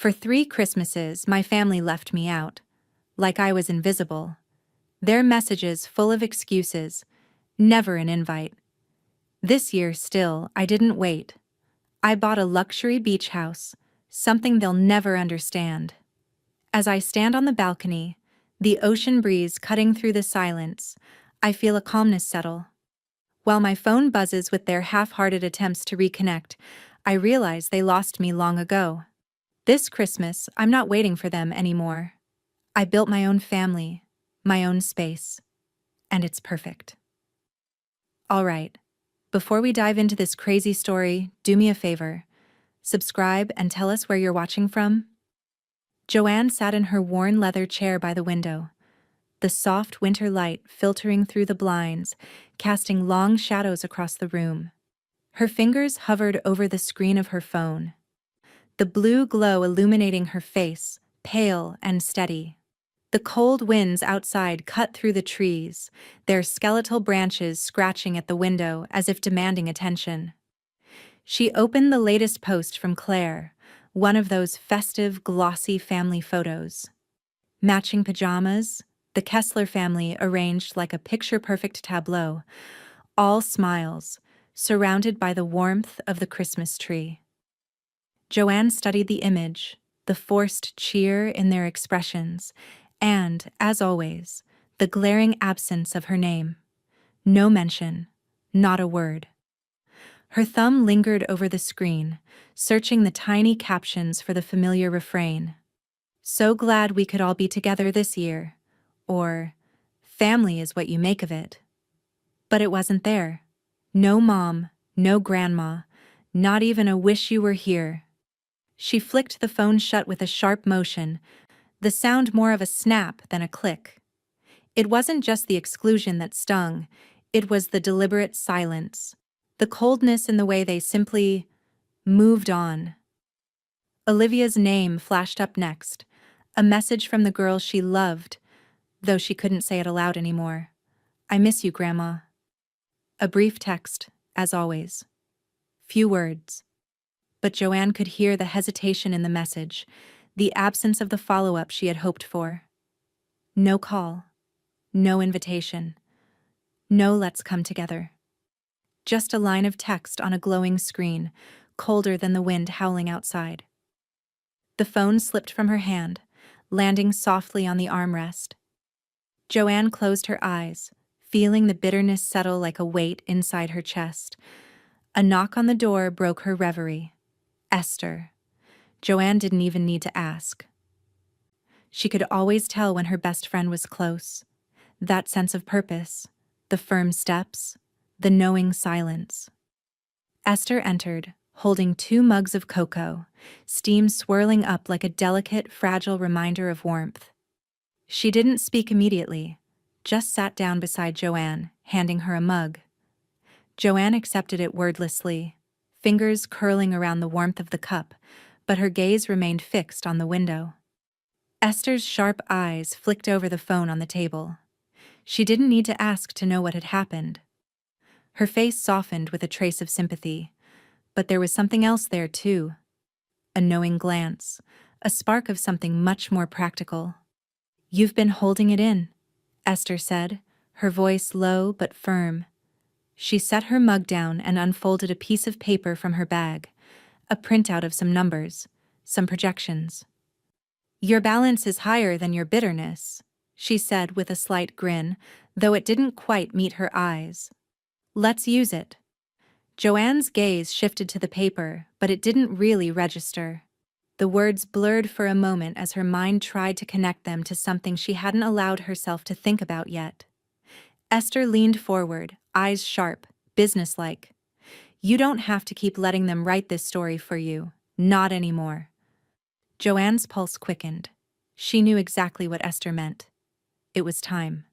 For 3 Christmases, my family left me out, like I was invisible. Their messages full of excuses, never an invite. This year, still, I didn't wait. I bought a luxury beach house, something they'll never understand. As I stand on the balcony, the ocean breeze cutting through the silence, I feel a calmness settle. While my phone buzzes with their half-hearted attempts to reconnect, I realize they lost me long ago. This Christmas, I'm not waiting for them anymore. I built my own family, my own space, and it's perfect. All right, before we dive into this crazy story, do me a favor. Subscribe and tell us where you're watching from. Joanne sat in her worn leather chair by the window, the soft winter light filtering through the blinds, casting long shadows across the room. Her fingers hovered over the screen of her phone, the blue glow illuminating her face, pale and steady. The cold winds outside cut through the trees, their skeletal branches scratching at the window as if demanding attention. She opened the latest post from Claire, one of those festive, glossy family photos. Matching pajamas, the Kessler family arranged like a picture-perfect tableau, all smiles, surrounded by the warmth of the Christmas tree. Joanne studied the image, the forced cheer in their expressions, and, as always, the glaring absence of her name. No mention, not a word. Her thumb lingered over the screen, searching the tiny captions for the familiar refrain. "So glad we could all be together this year," or "Family is what you make of it." But it wasn't there. No mom, no grandma, not even a "wish you were here." She flicked the phone shut with a sharp motion, the sound more of a snap than a click. It wasn't just the exclusion that stung, it was the deliberate silence, the coldness in the way they simply moved on. Olivia's name flashed up next, a message from the girl she loved, though she couldn't say it aloud anymore. "I miss you, Grandma." A brief text, as always. Few words. But Joanne could hear the hesitation in the message, the absence of the follow-up she had hoped for. No call. No invitation. No "let's come together." Just a line of text on a glowing screen, colder than the wind howling outside. The phone slipped from her hand, landing softly on the armrest. Joanne closed her eyes, feeling the bitterness settle like a weight inside her chest. A knock on the door broke her reverie. Esther. Joanne didn't even need to ask. She could always tell when her best friend was close. That sense of purpose, the firm steps, the knowing silence. Esther entered, holding 2 mugs of cocoa, steam swirling up like a delicate, fragile reminder of warmth. She didn't speak immediately, just sat down beside Joanne, handing her a mug. Joanne accepted it wordlessly, fingers curling around the warmth of the cup, but her gaze remained fixed on the window. Esther's sharp eyes flicked over the phone on the table. She didn't need to ask to know what had happened. Her face softened with a trace of sympathy, but there was something else there too. A knowing glance, a spark of something much more practical. "You've been holding it in," Esther said, her voice low but firm. She set her mug down and unfolded a piece of paper from her bag, a printout of some numbers, some projections. "Your balance is higher than your bitterness," she said with a slight grin, though it didn't quite meet her eyes. "Let's use it." Joanne's gaze shifted to the paper, but it didn't really register. The words blurred for a moment as her mind tried to connect them to something she hadn't allowed herself to think about yet. Esther leaned forward, eyes sharp, businesslike. "You don't have to keep letting them write this story for you. Not anymore." Joanne's pulse quickened. She knew exactly what Esther meant. It was time.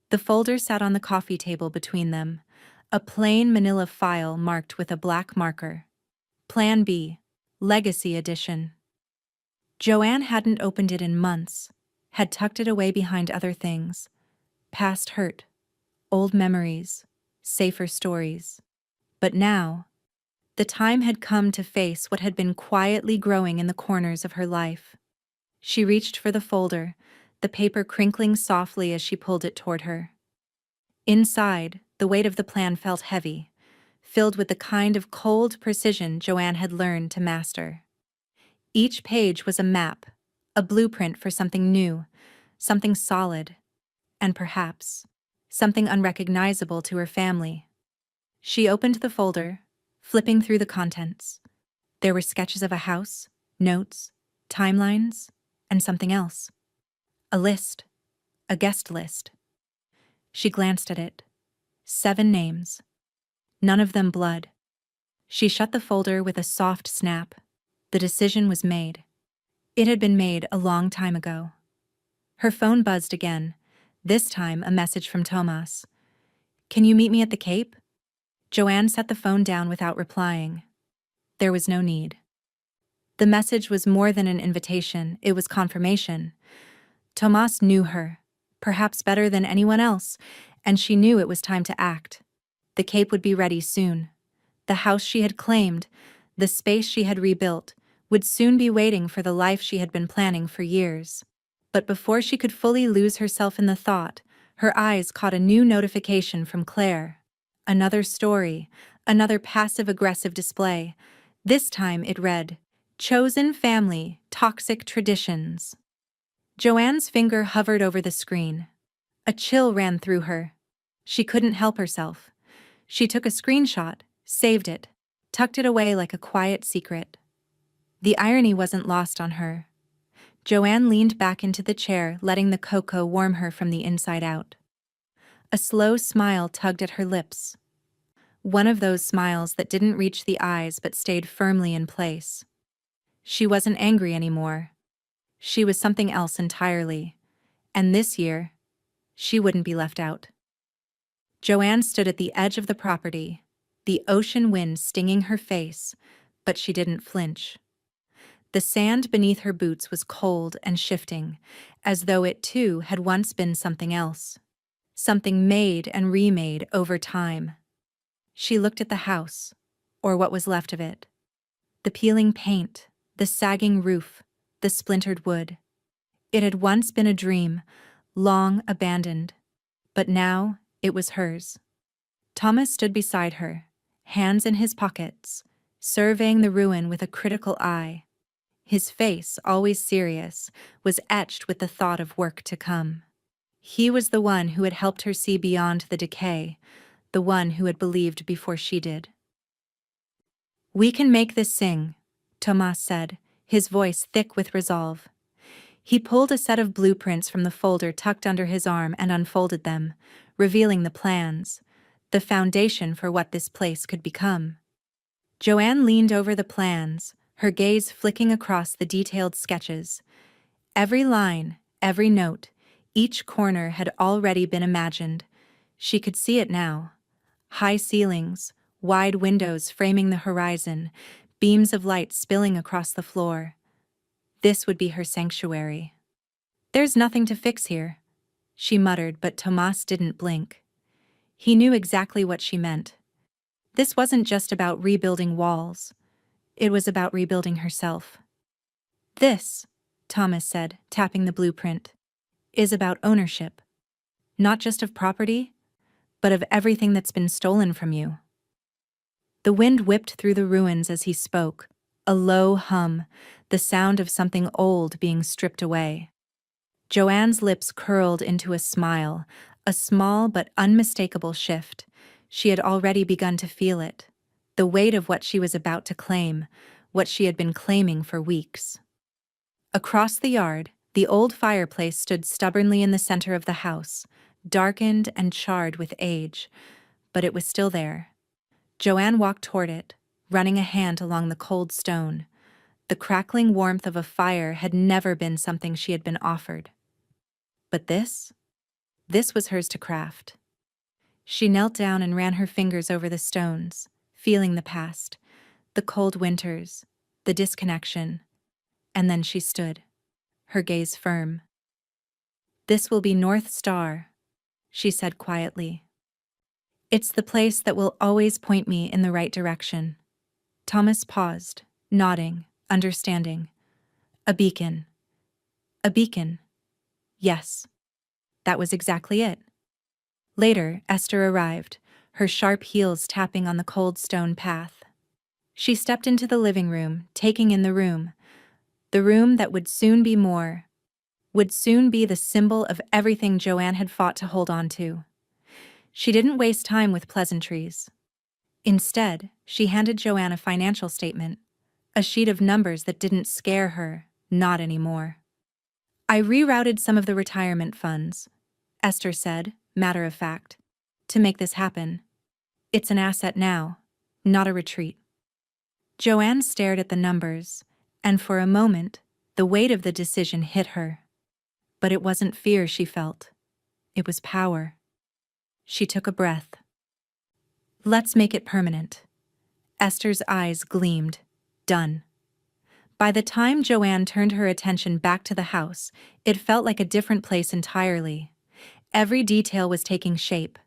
The folder sat on the coffee table between them, a plain manila file marked with a black marker. Plan B, Legacy Edition. Joanne hadn't opened it in months, had tucked it away behind other things. Past hurt, old memories, safer stories. But now, The time had come to face what had been quietly growing in the corners of her life. She reached for the folder, the paper crinkling softly as she pulled it toward her. Inside, the weight of the plan felt heavy, filled with the kind of cold precision Joanne had learned to master. Each page was a map, a blueprint for something new, something solid, and perhaps something unrecognizable to her family. She opened the folder, flipping through the contents. There were sketches of a house, notes, timelines, and something else. A list, a guest list. She glanced at it. 7 names. None of them blood. She shut the folder with a soft snap. The decision was made. It had been made a long time ago. Her phone buzzed again, this time a message from Tomas. "Can you meet me at the Cape?" Joanne set the phone down without replying. There was no need. The message was more than an invitation, it was confirmation. Tomas knew her, perhaps better than anyone else, and she knew it was time to act. The Cape would be ready soon. The house she had claimed, the space she had rebuilt, would soon be waiting for the life she had been planning for years. But before she could fully lose herself in the thought, her eyes caught a new notification from Claire. Another story, another passive-aggressive display. This time it read, "Chosen family, toxic traditions." Joanne's finger hovered over the screen. A chill ran through her. She couldn't help herself. She took a screenshot, saved it, tucked it away like a quiet secret. The irony wasn't lost on her. Joanne leaned back into the chair, letting the cocoa warm her from the inside out. A slow smile tugged at her lips. One of those smiles that didn't reach the eyes but stayed firmly in place. She wasn't angry anymore. She was something else entirely. And this year, she wouldn't be left out. Joanne stood at the edge of the property, the ocean wind stinging her face, but she didn't flinch. The sand beneath her boots was cold and shifting, as though it too had once been something else. Something made and remade over time. She looked at the house, or what was left of it. The peeling paint, the sagging roof, the splintered wood. It had once been a dream, long abandoned, but now it was hers. Thomas stood beside her, hands in his pockets, surveying the ruin with a critical eye. His face, always serious, was etched with the thought of work to come. He was the one who had helped her see beyond the decay, the one who had believed before she did. "We can make this sing," Tomas said, his voice thick with resolve. He pulled a set of blueprints from the folder tucked under his arm and unfolded them, revealing the plans, the foundation for what this place could become. Joanne leaned over the plans, her gaze flicking across the detailed sketches. Every line, every note, each corner had already been imagined. She could see it now. High ceilings, wide windows framing the horizon, beams of light spilling across the floor. This would be her sanctuary. "There's nothing to fix here," she muttered, but Tomas didn't blink. He knew exactly what she meant. This wasn't just about rebuilding walls. It was about rebuilding herself. "This," Thomas said, tapping the blueprint, "is about ownership. Not just of property, but of everything that's been stolen from you." The wind whipped through the ruins as he spoke, a low hum, the sound of something old being stripped away. Joanne's lips curled into a smile, a small but unmistakable shift. She had already begun to feel it, the weight of what she was about to claim, what she had been claiming for weeks. Across the yard, the old fireplace stood stubbornly in the center of the house, darkened and charred with age, but it was still there. Joanne walked toward it, running a hand along the cold stone. The crackling warmth of a fire had never been something she had been offered. But this was hers to craft. She knelt down and ran her fingers over the stones, feeling the past, the cold winters, the disconnection, and then she stood, her gaze firm. "This will be North Star," she said quietly. "It's the place that will always point me in the right direction." Thomas paused, nodding, understanding. A beacon. A beacon. Yes. That was exactly it. Later, Esther arrived, her sharp heels tapping on the cold stone path. She stepped into the living room, taking in the room that would soon be more, would soon be the symbol of everything Joanne had fought to hold on to. She didn't waste time with pleasantries. Instead, she handed Joanne a financial statement, a sheet of numbers that didn't scare her, not anymore. I rerouted some of the retirement funds, Esther said, matter of fact, to make this happen. It's an asset now, not a retreat. Joanne stared at the numbers, and for a moment, the weight of the decision hit her. But it wasn't fear she felt. It was power. She took a breath. Let's make it permanent. Esther's eyes gleamed. Done. By the time Joanne turned her attention back to the house, it felt like a different place entirely. Every detail was taking shape.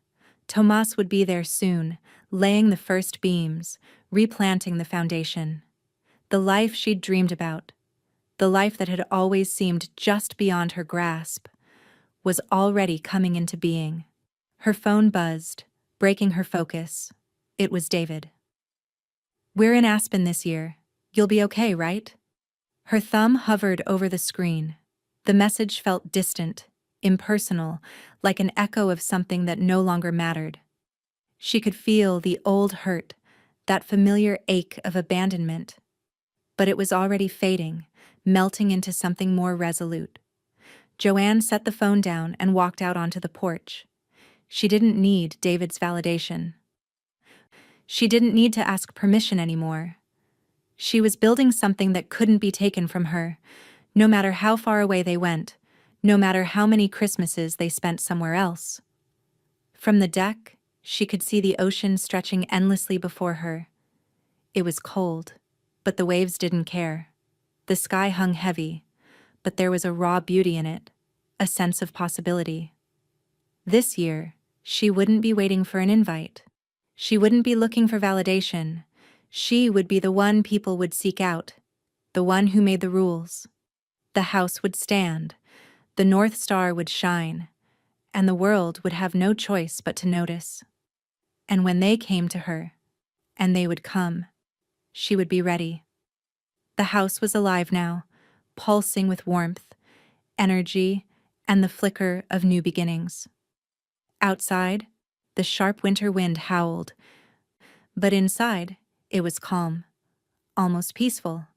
Tomas would be there soon, laying the first beams, replanting the foundation. The life she'd dreamed about, the life that had always seemed just beyond her grasp, was already coming into being. Her phone buzzed, breaking her focus. It was David. We're in Aspen this year. You'll be okay, right? Her thumb hovered over the screen. The message felt distant, impersonal, like an echo of something that no longer mattered. She could feel the old hurt, that familiar ache of abandonment. But it was already fading, melting into something more resolute. Joanne set the phone down and walked out onto the porch. She didn't need David's validation. She didn't need to ask permission anymore. She was building something that couldn't be taken from her, no matter how far away they went, no matter how many Christmases they spent somewhere else. From the deck, she could see the ocean stretching endlessly before her. It was cold, but the waves didn't care. The sky hung heavy, but there was a raw beauty in it, a sense of possibility. This year, she wouldn't be waiting for an invite. She wouldn't be looking for validation. She would be the one people would seek out, the one who made the rules. The house would stand, the North Star would shine, and the world would have no choice but to notice. And when they came to her, and they would come, she would be ready. The house was alive now, pulsing with warmth, energy, and the flicker of new beginnings. Outside, the sharp winter wind howled, but inside, it was calm, almost peaceful.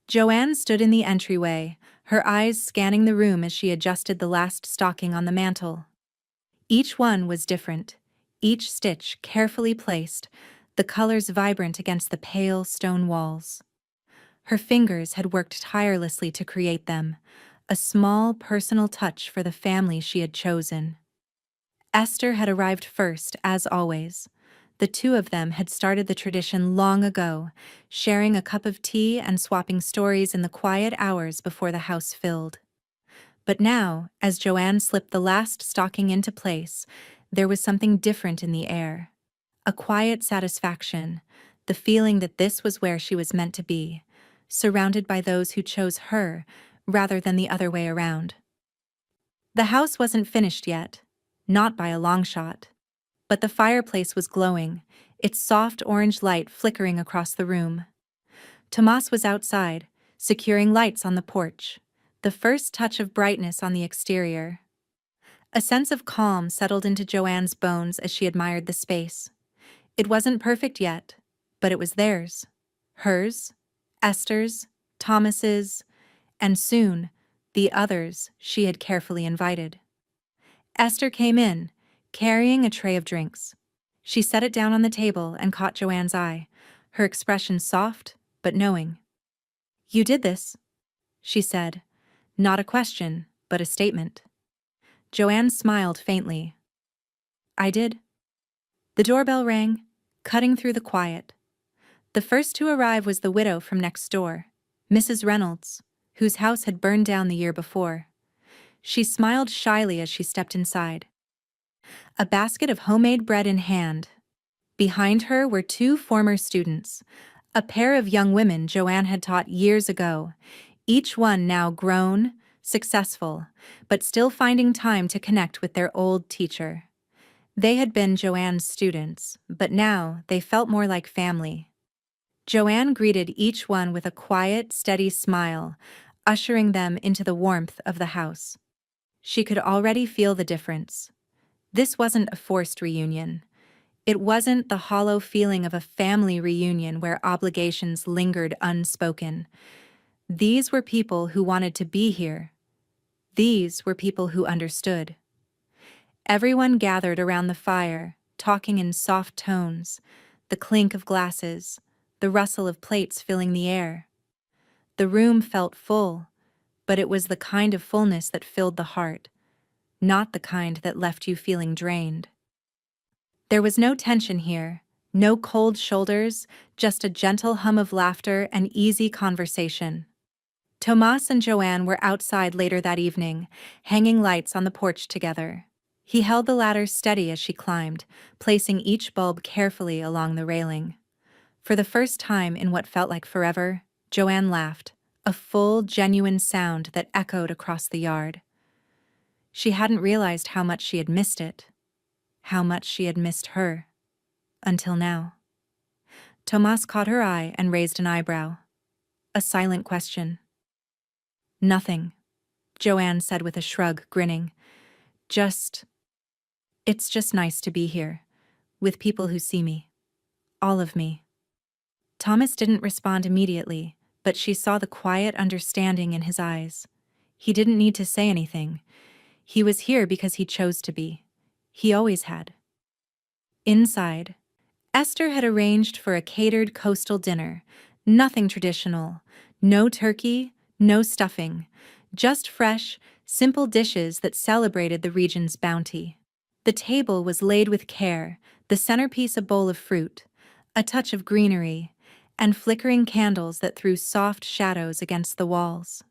Joanne stood in the entryway, her eyes scanning the room as she adjusted the last stocking on the mantel. Each one was different, each stitch carefully placed, the colors vibrant against the pale stone walls. Her fingers had worked tirelessly to create them, a small personal touch for the family she had chosen. Esther had arrived first, as always. The two of them had started the tradition long ago, sharing a cup of tea and swapping stories in the quiet hours before the house filled. But now, as Joanne slipped the last stocking into place, there was something different in the air. A quiet satisfaction, the feeling that this was where she was meant to be, surrounded by those who chose her rather than the other way around. The house wasn't finished yet, not by a long shot. But the fireplace was glowing, its soft orange light flickering across the room. Tomas was outside, securing lights on the porch, the first touch of brightness on the exterior. A sense of calm settled into Joanne's bones as she admired the space. It wasn't perfect yet, but it was theirs. Hers, Esther's, Thomas's, and soon, the others she had carefully invited. Esther came in, carrying a tray of drinks. She set it down on the table and caught Joanne's eye, her expression soft but knowing. "You did this," she said, not a question, but a statement. Joanne smiled faintly. "I did." The doorbell rang, cutting through the quiet. The first to arrive was the widow from next door, Mrs. Reynolds, whose house had burned down the year before. She smiled shyly as she stepped inside, a basket of homemade bread in hand. Behind her were two former students, A pair of young women Joanne had taught years ago, each one now grown, successful, but still finding time to connect with their old teacher. They had been Joanne's students, but now they felt more like family. Joanne greeted each one with a quiet, steady smile, ushering them into the warmth of the house. She could already feel the difference. This wasn't a forced reunion. It wasn't the hollow feeling of a family reunion where obligations lingered unspoken. These were people who wanted to be here. These were people who understood. Everyone gathered around the fire, talking in soft tones, the clink of glasses, the rustle of plates filling the air. The room felt full, but it was the kind of fullness that filled the heart, not the kind that left you feeling drained. There was no tension here, no cold shoulders, just a gentle hum of laughter and easy conversation. Tomas and Joanne were outside later that evening, hanging lights on the porch together. He held the ladder steady as she climbed, placing each bulb carefully along the railing. For the first time in what felt like forever, Joanne laughed, a full, genuine sound that echoed across the yard. She hadn't realized how much she had missed it, how much she had missed her, until now. Tomas caught her eye and raised an eyebrow. A silent question. "Nothing," Joanne said with a shrug, grinning. It's just nice to be here, with people who see me. All of me." Thomas didn't respond immediately, but she saw the quiet understanding in his eyes. He didn't need to say anything. He was here because he chose to be. He always had. Inside, Esther had arranged for a catered coastal dinner. Nothing traditional. No turkey, no stuffing. Just fresh, simple dishes that celebrated the region's bounty. The table was laid with care, the centerpiece a bowl of fruit, a touch of greenery, and flickering candles that threw soft shadows against the walls.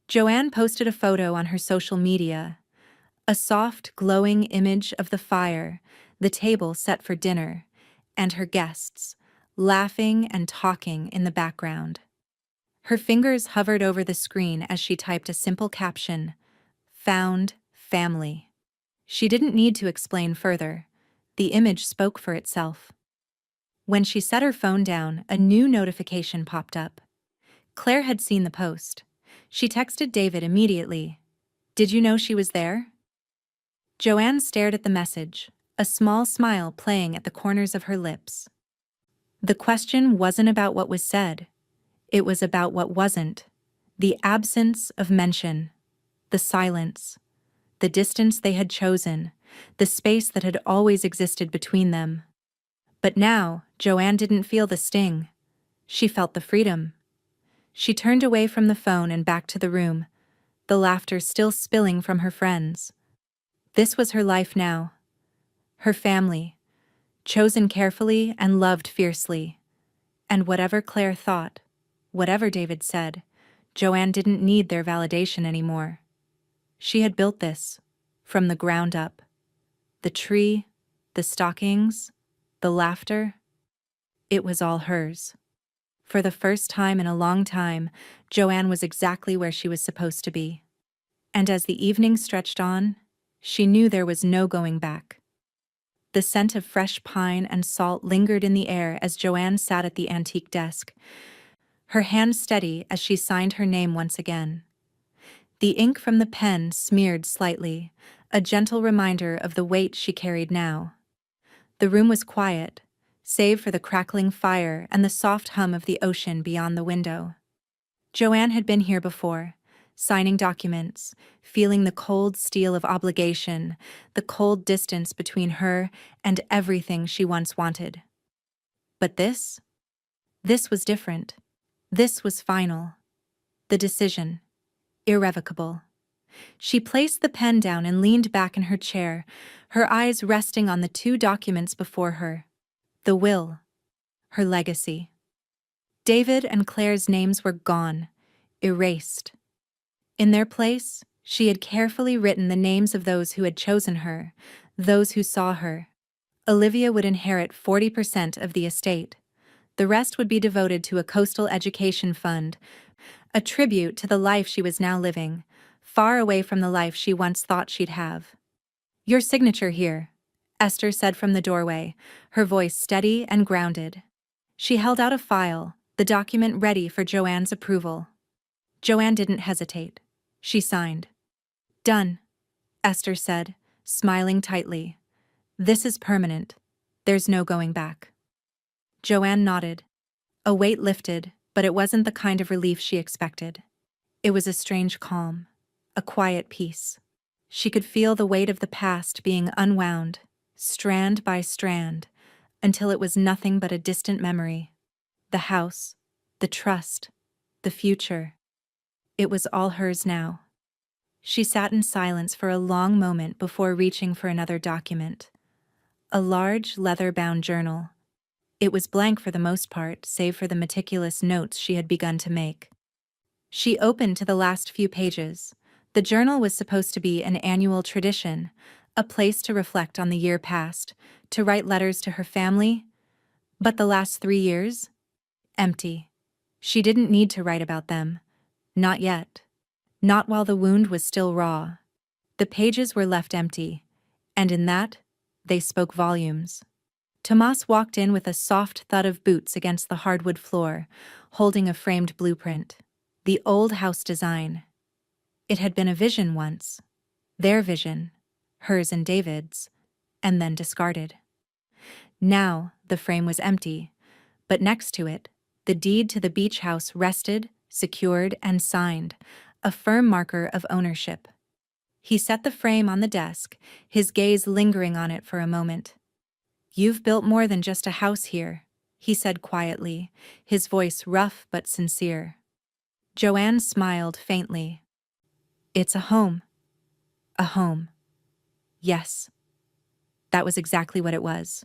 Joanne posted a photo on her social media, a soft, glowing image of the fire, the table set for dinner, and her guests, laughing and talking in the background. Her fingers hovered over the screen as she typed a simple caption, "Found family." She didn't need to explain further. The image spoke for itself. When she set her phone down, a new notification popped up. Claire had seen the post. She texted David immediately. "Did you know she was there?" Joanne stared at the message, a small smile playing at the corners of her lips. The question wasn't about what was said. It was about what wasn't. The absence of mention. The silence. The distance they had chosen. The space that had always existed between them. But now, Joanne didn't feel the sting. She felt the freedom. She turned away from the phone and back to the room, the laughter still spilling from her friends. This was her life now. Her family, chosen carefully and loved fiercely. And whatever Claire thought, whatever David said, Joanne didn't need their validation anymore. She had built this, from the ground up. The tree, the stockings, the laughter. It was all hers. For the first time in a long time, Joanne was exactly where she was supposed to be. And as the evening stretched on, she knew there was no going back. The scent of fresh pine and salt lingered in the air as Joanne sat at the antique desk, her hand steady as she signed her name once again. The ink from the pen smeared slightly, a gentle reminder of the weight she carried now. The room was quiet, save for the crackling fire and the soft hum of the ocean beyond the window. Joanne had been here before, signing documents, feeling the cold steel of obligation, the cold distance between her and everything she once wanted. But this was different. This was final. The decision, irrevocable. She placed the pen down and leaned back in her chair, her eyes resting on the two documents before her. The will, her legacy. David and Claire's names were gone, erased. In their place, she had carefully written the names of those who had chosen her, those who saw her. Olivia would inherit 40% of the estate. The rest would be devoted to a coastal education fund, a tribute to the life she was now living, far away from the life she once thought she'd have. "Your signature here," Esther said from the doorway, her voice steady and grounded. She held out a file, the document ready for Joanne's approval. Joanne didn't hesitate. She signed. "Done," Esther said, smiling tightly. "This is permanent. There's no going back." Joanne nodded. A weight lifted, but it wasn't the kind of relief she expected. It was a strange calm, a quiet peace. She could feel the weight of the past being unwound, strand by strand, until it was nothing but a distant memory. The house, the trust, the future. It was all hers now. She sat in silence for a long moment before reaching for another document. A large, leather-bound journal. It was blank for the most part, save for the meticulous notes she had begun to make. She opened to the last few pages. The journal was supposed to be an annual tradition, a place to reflect on the year past, to write letters to her family. But the last 3 years? Empty. She didn't need to write about them. Not yet. Not while the wound was still raw. The pages were left empty, and in that, they spoke volumes. Tomas walked in with a soft thud of boots against the hardwood floor, holding a framed blueprint. The old house design. It had been a vision once. Their vision, hers and David's, and then discarded. Now, the frame was empty, but next to it, the deed to the beach house rested, secured, and signed, a firm marker of ownership. He set the frame on the desk, his gaze lingering on it for a moment. "You've built more than just a house here," he said quietly, his voice rough but sincere. Joanne smiled faintly. "It's a home. A home." Yes. That was exactly what it was.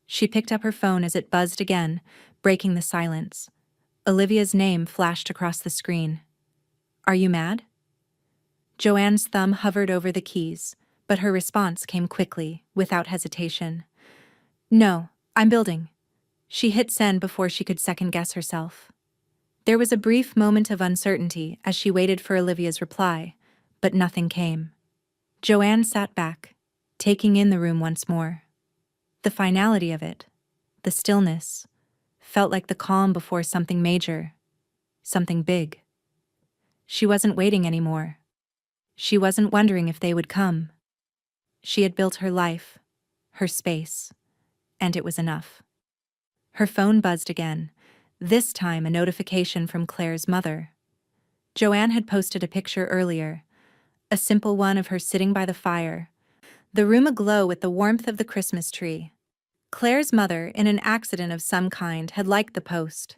She picked up her phone as it buzzed again, breaking the silence. Olivia's name flashed across the screen. "Are you mad?" Joanne's thumb hovered over the keys, but her response came quickly, without hesitation. "No, I'm building." She hit send before she could second-guess herself. There was a brief moment of uncertainty as she waited for Olivia's reply, but nothing came. Joanne sat back, taking in the room once more. The finality of it, the stillness, felt like the calm before something major, something big. She wasn't waiting anymore. She wasn't wondering if they would come. She had built her life, her space, and it was enough. Her phone buzzed again, this time a notification from Claire's mother. Joanne had posted a picture earlier, a simple one of her sitting by the fire, the room aglow with the warmth of the Christmas tree. Claire's mother, in an accident of some kind, had liked the post.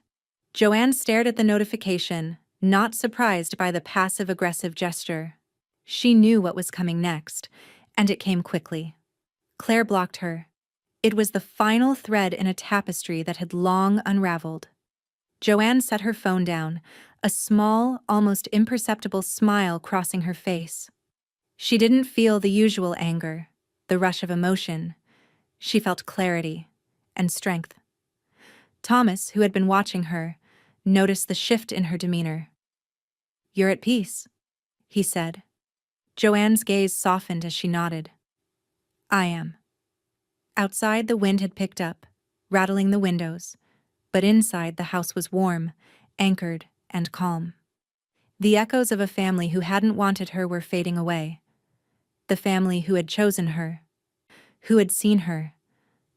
Joanne stared at the notification, not surprised by the passive-aggressive gesture. She knew what was coming next, and it came quickly. Claire blocked her. It was the final thread in a tapestry that had long unraveled. Joanne set her phone down, a small, almost imperceptible smile crossing her face. She didn't feel the usual anger, the rush of emotion. She felt clarity and strength. Thomas, who had been watching her, noticed the shift in her demeanor. "You're at peace," he said. Joanne's gaze softened as she nodded. "I am." Outside, the wind had picked up, rattling the windows, but inside the house was warm, anchored, and calm. The echoes of a family who hadn't wanted her were fading away. The family who had chosen her, who had seen her,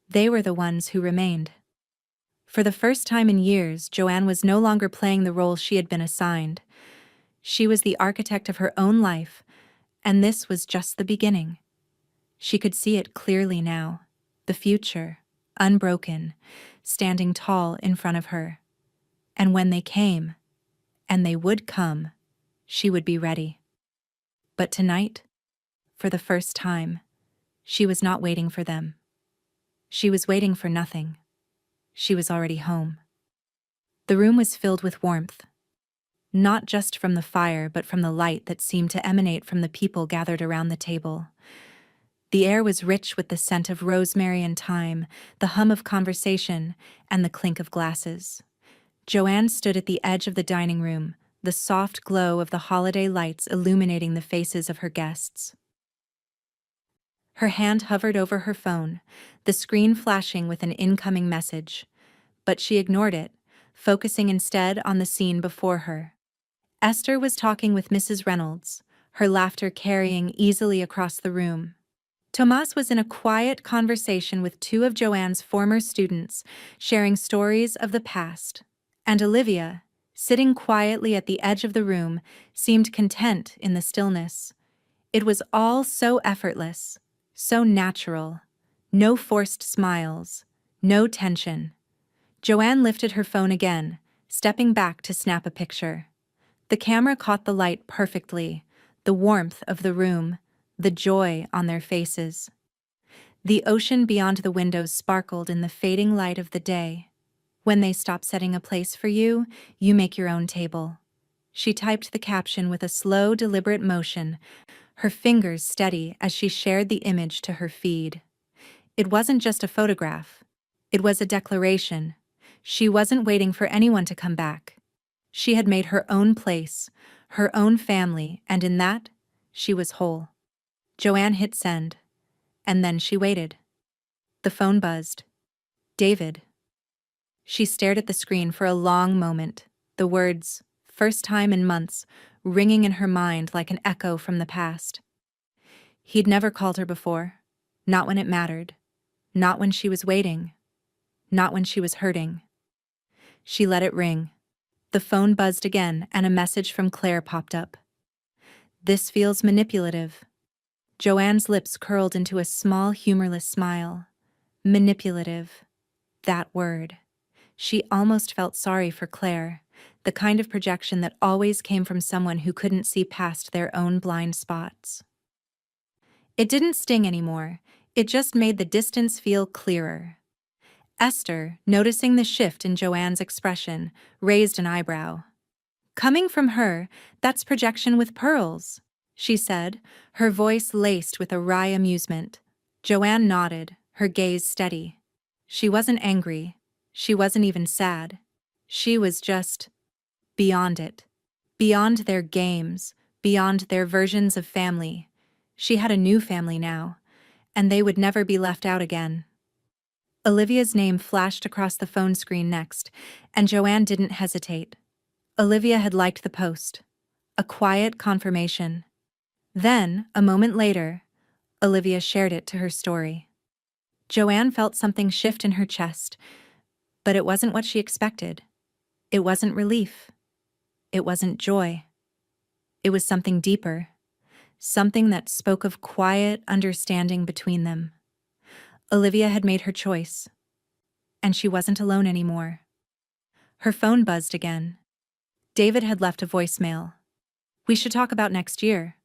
they were the ones who remained. For the first time in years, Joanne was no longer playing the role she had been assigned. She was the architect of her own life, and this was just the beginning. She could see it clearly now, the future, unbroken, standing tall in front of her. And when they came, and they would come, she would be ready. But tonight, for the first time, she was not waiting for them. She was waiting for nothing. She was already home. The room was filled with warmth, not just from the fire but from the light that seemed to emanate from the people gathered around the table. The air was rich with the scent of rosemary and thyme, the hum of conversation, and the clink of glasses. Joanne stood at the edge of the dining room, the soft glow of the holiday lights illuminating the faces of her guests. Her hand hovered over her phone, the screen flashing with an incoming message, but she ignored it, focusing instead on the scene before her. Esther was talking with Mrs. Reynolds, her laughter carrying easily across the room. Tomas was in a quiet conversation with two of Joanne's former students, sharing stories of the past. And Olivia, sitting quietly at the edge of the room, seemed content in the stillness. It was all so effortless, so natural. No forced smiles, no tension. Joanne lifted her phone again, stepping back to snap a picture. The camera caught the light perfectly, the warmth of the room, the joy on their faces. The ocean beyond the windows sparkled in the fading light of the day. When they stop setting a place for you, you make your own table. She typed the caption with a slow, deliberate motion, her fingers steady as she shared the image to her feed. It wasn't just a photograph. It was a declaration. She wasn't waiting for anyone to come back. She had made her own place, her own family, and in that, she was whole. Joanne hit send. And then she waited. The phone buzzed. David. She stared at the screen for a long moment, the words, "first time in months," ringing in her mind like an echo from the past. He'd never called her before. Not when it mattered. Not when she was waiting. Not when she was hurting. She let it ring. The phone buzzed again and a message from Claire popped up. "This feels manipulative." Joanne's lips curled into a small, humorless smile. Manipulative. That word. She almost felt sorry for Claire, the kind of projection that always came from someone who couldn't see past their own blind spots. It didn't sting anymore, it just made the distance feel clearer. Esther, noticing the shift in Joanne's expression, raised an eyebrow. "Coming from her, that's projection with pearls," she said, her voice laced with a wry amusement. Joanne nodded, her gaze steady. She wasn't angry. She wasn't even sad. She was just beyond it. Beyond their games, beyond their versions of family. She had a new family now, and they would never be left out again. Olivia's name flashed across the phone screen next, and Joanne didn't hesitate. Olivia had liked the post. A quiet confirmation. Then, a moment later, Olivia shared it to her story. Joanne felt something shift in her chest, but it wasn't what she expected. It wasn't relief. It wasn't joy. It was something deeper, something that spoke of quiet understanding between them. Olivia had made her choice, and she wasn't alone anymore. Her phone buzzed again. David had left a voicemail. "We should talk about next year."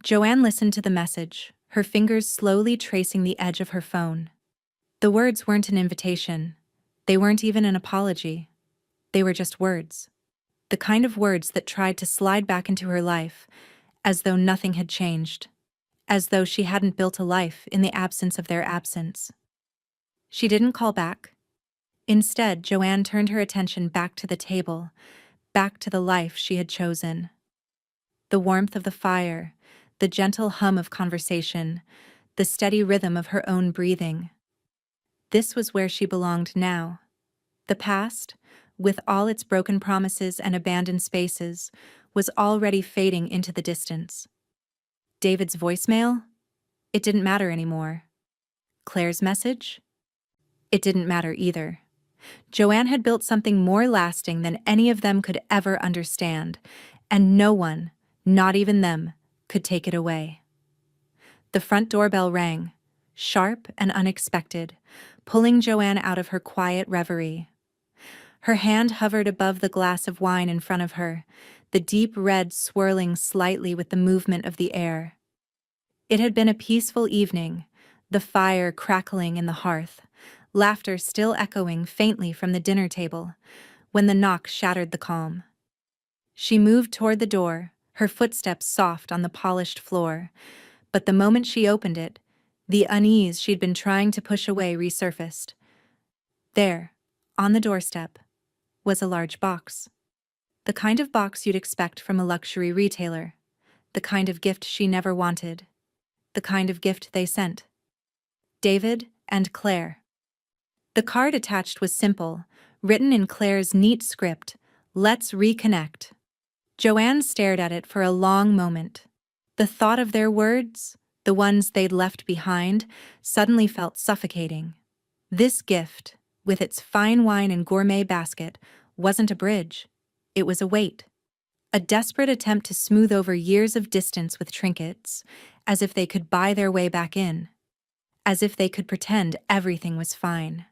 Joanne listened to the message, her fingers slowly tracing the edge of her phone. The words weren't an invitation. They weren't even an apology. They were just words. The kind of words that tried to slide back into her life, as though nothing had changed. As though she hadn't built a life in the absence of their absence. She didn't call back. Instead, Joanne turned her attention back to the table, back to the life she had chosen. The warmth of the fire, the gentle hum of conversation, the steady rhythm of her own breathing. This was where she belonged now. The past, with all its broken promises and abandoned spaces, was already fading into the distance. David's voicemail? It didn't matter anymore. Claire's message? It didn't matter either. Joanne had built something more lasting than any of them could ever understand, and no one, not even them, could take it away. The front doorbell rang, sharp and unexpected, pulling Joanne out of her quiet reverie. Her hand hovered above the glass of wine in front of her, the deep red swirling slightly with the movement of the air. It had been a peaceful evening, the fire crackling in the hearth, laughter still echoing faintly from the dinner table, when the knock shattered the calm. She moved toward the door, her footsteps soft on the polished floor, but the moment she opened it, The unease she'd been trying to push away resurfaced. There, on the doorstep, was a large box. The kind of box you'd expect from a luxury retailer. The kind of gift she never wanted. The kind of gift they sent. David and Claire. The card attached was simple, written in Claire's neat script, "Let's reconnect." Joanne stared at it for a long moment. The thought of their words, the ones they'd left behind, suddenly felt suffocating. This gift, with its fine wine and gourmet basket, wasn't a bridge. It was a weight. A desperate attempt to smooth over years of distance with trinkets, as if they could buy their way back in. As if they could pretend everything was fine.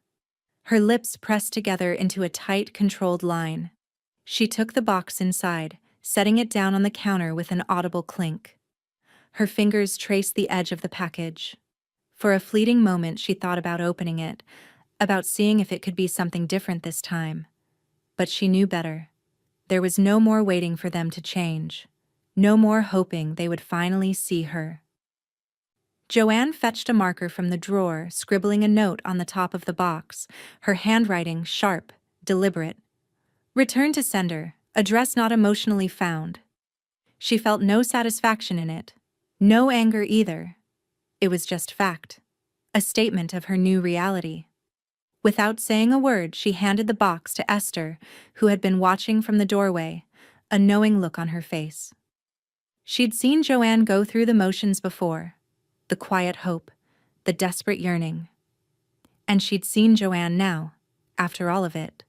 Her lips pressed together into a tight, controlled line. She took the box inside, setting it down on the counter with an audible clink. Her fingers traced the edge of the package. For a fleeting moment she thought about opening it, about seeing if it could be something different this time. But she knew better. There was no more waiting for them to change. No more hoping they would finally see her. Joanne fetched a marker from the drawer, scribbling a note on the top of the box, her handwriting sharp, deliberate. Return to sender, address not emotionally found. She felt no satisfaction in it, no anger either. It was just fact, a statement of her new reality. Without saying a word, she handed the box to Esther, who had been watching from the doorway, a knowing look on her face. She'd seen Joanne go through the motions before. The quiet hope, the desperate yearning. And she'd seen Joanne now, after all of it.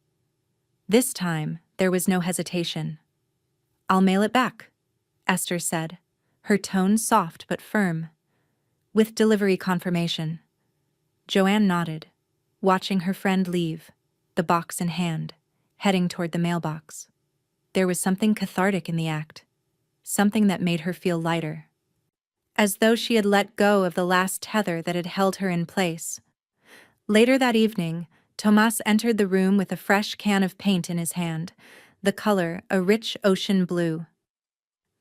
This time, there was no hesitation. "I'll mail it back," Esther said, her tone soft but firm. "With delivery confirmation." Joanne nodded, watching her friend leave, the box in hand, heading toward the mailbox. There was something cathartic in the act, something that made her feel lighter. As though she had let go of the last tether that had held her in place. Later that evening, Tomas entered the room with a fresh can of paint in his hand, the color a rich ocean blue.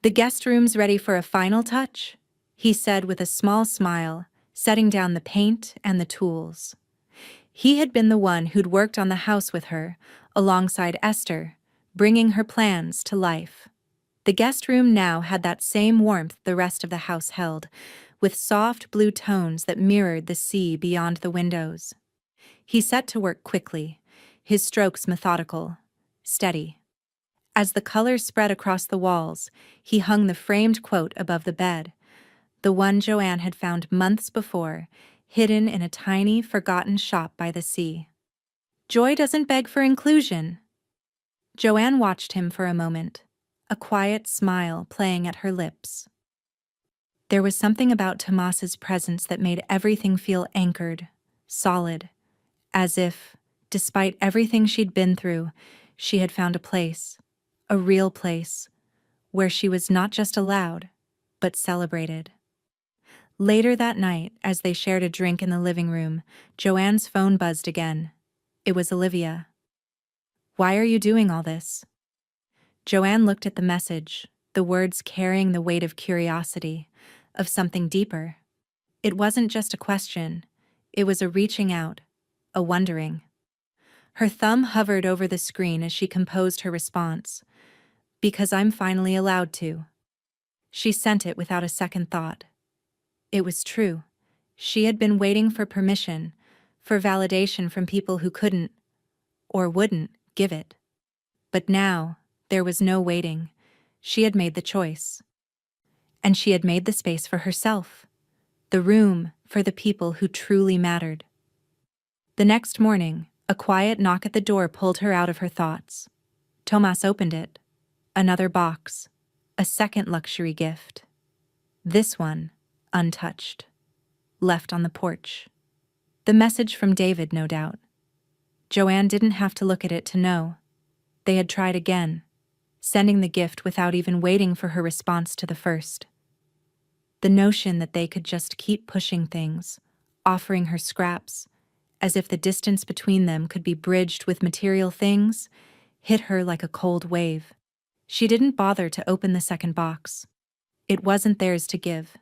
"The guest room's ready for a final touch," he said with a small smile, setting down the paint and the tools. He had been the one who'd worked on the house with her, alongside Esther, bringing her plans to life. The guest room now had that same warmth the rest of the house held, with soft blue tones that mirrored the sea beyond the windows. He set to work quickly, his strokes methodical, steady. As the color spread across the walls, he hung the framed quote above the bed, the one Joanne had found months before, hidden in a tiny, forgotten shop by the sea. "Joy doesn't beg for inclusion." Joanne watched him for a moment, a quiet smile playing at her lips. There was something about Tomas's presence that made everything feel anchored, solid, as if, despite everything she'd been through, she had found a place, a real place, where she was not just allowed, but celebrated. Later that night, as they shared a drink in the living room, Joanne's phone buzzed again. It was Olivia. "Why are you doing all this?" Joanne looked at the message, the words carrying the weight of curiosity, of something deeper. It wasn't just a question, it was a reaching out, a wondering. Her thumb hovered over the screen as she composed her response. "Because I'm finally allowed to." She sent it without a second thought. It was true. She had been waiting for permission, for validation from people who couldn't, or wouldn't, give it. But now, there was no waiting. She had made the choice. And she had made the space for herself. The room for the people who truly mattered. The next morning, a quiet knock at the door pulled her out of her thoughts. Tomas opened it. Another box. A second luxury gift. This one, untouched. Left on the porch. The message from David, no doubt. Joanne didn't have to look at it to know. They had tried again, sending the gift without even waiting for her response to the first. The notion that they could just keep pushing things, offering her scraps, as if the distance between them could be bridged with material things, hit her like a cold wave. She didn't bother to open the second box. It wasn't theirs to give.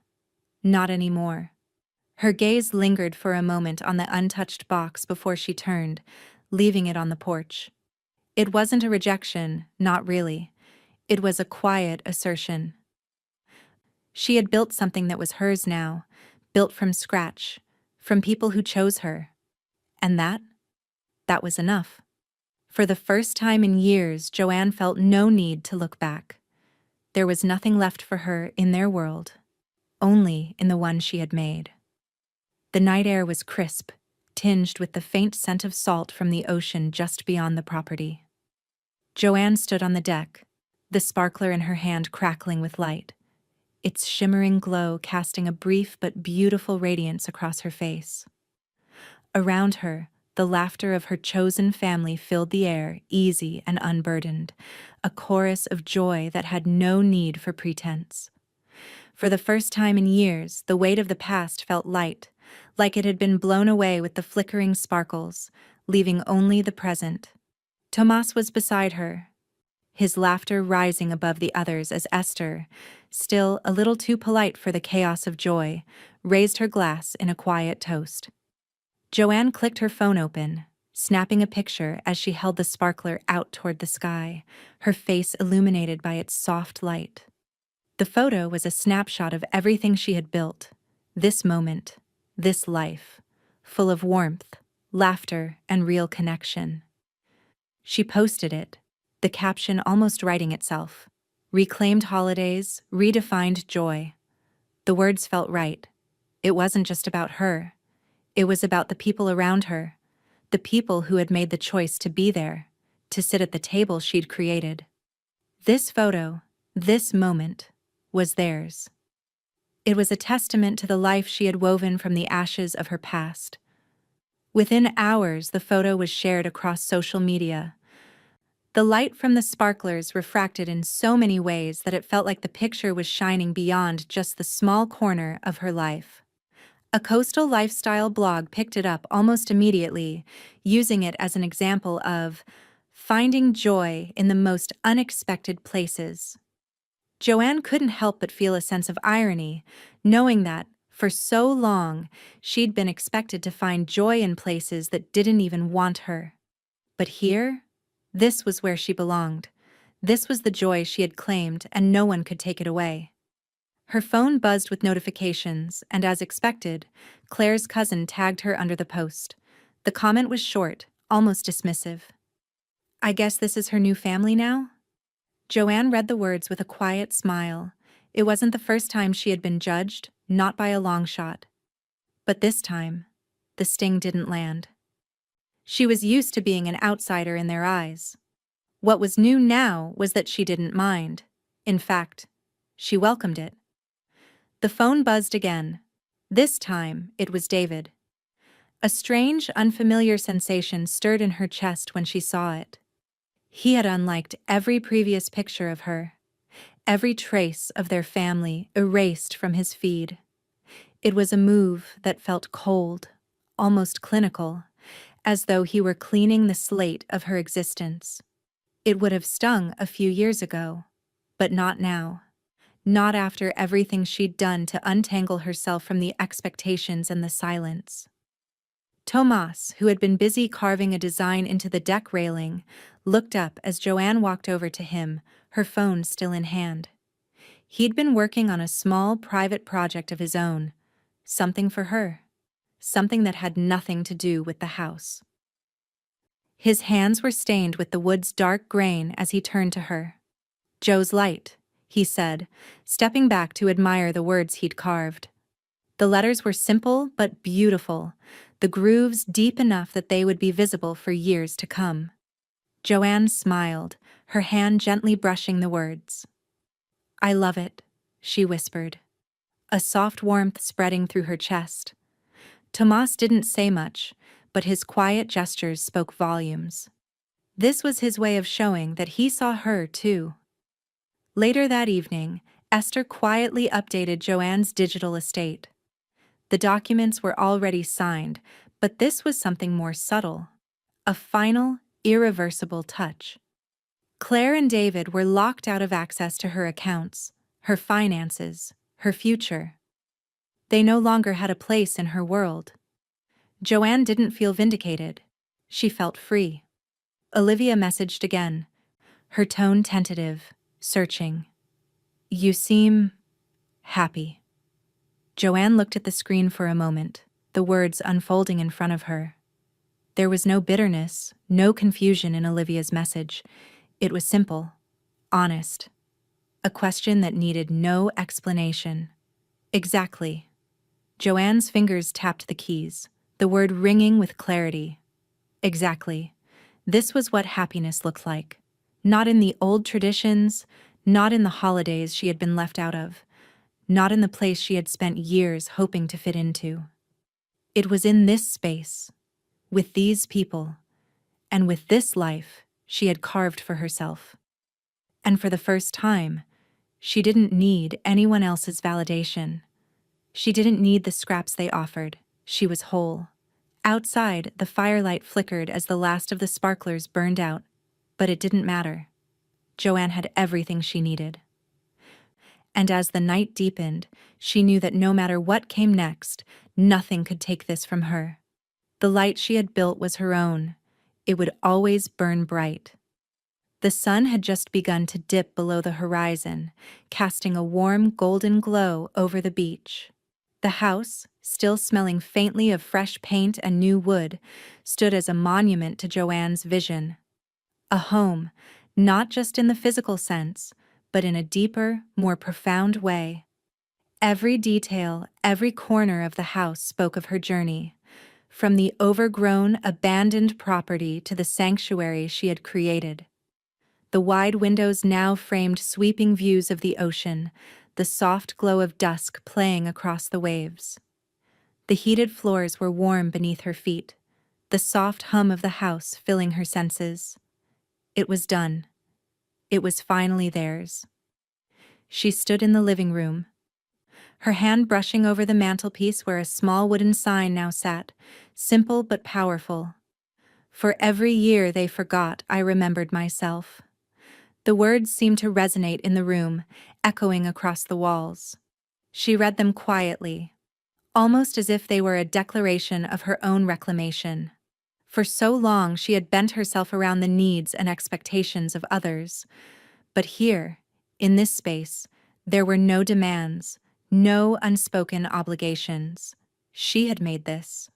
Not anymore. Her gaze lingered for a moment on the untouched box before she turned, leaving it on the porch. It wasn't a rejection, not really. It was a quiet assertion. She had built something that was hers now, built from scratch, from people who chose her. And that was enough. For the first time in years, Joanne felt no need to look back. There was nothing left for her in their world, only in the one she had made. The night air was crisp, tinged with the faint scent of salt from the ocean just beyond the property. Joanne stood on the deck, the sparkler in her hand crackling with light, its shimmering glow casting a brief but beautiful radiance across her face. Around her, the laughter of her chosen family filled the air, easy and unburdened, a chorus of joy that had no need for pretense. For the first time in years, the weight of the past felt light, like it had been blown away with the flickering sparkles, leaving only the present. Tomas was beside her, his laughter rising above the others as Esther, still a little too polite for the chaos of joy, raised her glass in a quiet toast. Joanne clicked her phone open, snapping a picture as she held the sparkler out toward the sky, her face illuminated by its soft light. The photo was a snapshot of everything she had built, this moment, this life, full of warmth, laughter, and real connection. She posted it, the caption almost writing itself. Reclaimed holidays, redefined joy. The words felt right. It wasn't just about her. It was about the people around her, the people who had made the choice to be there, to sit at the table she'd created. This photo, this moment, was theirs. It was a testament to the life she had woven from the ashes of her past. Within hours, the photo was shared across social media. The light from the sparklers refracted in so many ways that it felt like the picture was shining beyond just the small corner of her life. A coastal lifestyle blog picked it up almost immediately, using it as an example of finding joy in the most unexpected places. Joanne couldn't help but feel a sense of irony, knowing that, for so long, she'd been expected to find joy in places that didn't even want her. But here, this was where she belonged. This was the joy she had claimed, and no one could take it away. Her phone buzzed with notifications, and as expected, Claire's cousin tagged her under the post. The comment was short, almost dismissive. "I guess this is her new family now?" Joanne read the words with a quiet smile. It wasn't the first time she had been judged, not by a long shot. But this time, the sting didn't land. She was used to being an outsider in their eyes. What was new now was that she didn't mind. In fact, she welcomed it. The phone buzzed again. This time, it was David. A strange, unfamiliar sensation stirred in her chest when she saw it. He had unliked every previous picture of her, every trace of their family erased from his feed. It was a move that felt cold, almost clinical, as though he were cleaning the slate of her existence. It would have stung a few years ago, but not now. Not after everything she'd done to untangle herself from the expectations and the silence. Tomas, who had been busy carving a design into the deck railing, looked up as Joanne walked over to him, her phone still in hand. He'd been working on a small private project of his own, something for her, something that had nothing to do with the house. His hands were stained with the wood's dark grain as he turned to her. "Joe's light," he said, stepping back to admire the words he'd carved. The letters were simple but beautiful, the grooves deep enough that they would be visible for years to come. Joanne smiled, her hand gently brushing the words. "I love it," she whispered, a soft warmth spreading through her chest. Tomas didn't say much, but his quiet gestures spoke volumes. This was his way of showing that he saw her too. Later that evening, Esther quietly updated Joanne's digital estate. The documents were already signed, but this was something more subtle. A final, irreversible touch. Claire and David were locked out of access to her accounts, her finances, her future. They no longer had a place in her world. Joanne didn't feel vindicated. She felt free. Olivia messaged again, her tone tentative, searching. "You seem happy." Joanne looked at the screen for a moment, the words unfolding in front of her. There was no bitterness, no confusion in Olivia's message. It was simple, honest. A question that needed no explanation. Exactly. Joanne's fingers tapped the keys, the word ringing with clarity. Exactly. This was what happiness looked like. Not in the old traditions, not in the holidays she had been left out of, not in the place she had spent years hoping to fit into. It was in this space, with these people, and with this life she had carved for herself. And for the first time, she didn't need anyone else's validation. She didn't need the scraps they offered. She was whole. Outside, the firelight flickered as the last of the sparklers burned out, but it didn't matter. Joanne had everything she needed. And as the night deepened, she knew that no matter what came next, nothing could take this from her. The light she had built was her own. It would always burn bright. The sun had just begun to dip below the horizon, casting a warm golden glow over the beach. The house, still smelling faintly of fresh paint and new wood, stood as a monument to Joanne's vision. A home, not just in the physical sense, but in a deeper, more profound way. Every detail, every corner of the house spoke of her journey, from the overgrown, abandoned property to the sanctuary she had created. The wide windows now framed sweeping views of the ocean, the soft glow of dusk playing across the waves. The heated floors were warm beneath her feet, the soft hum of the house filling her senses. It was done. It was finally theirs. She stood in the living room, her hand brushing over the mantelpiece where a small wooden sign now sat, simple but powerful. "For every year they forgot, I remembered myself." The words seemed to resonate in the room, echoing across the walls. She read them quietly, almost as if they were a declaration of her own reclamation. For so long she had bent herself around the needs and expectations of others. But here, in this space, there were no demands, no unspoken obligations. She had made this.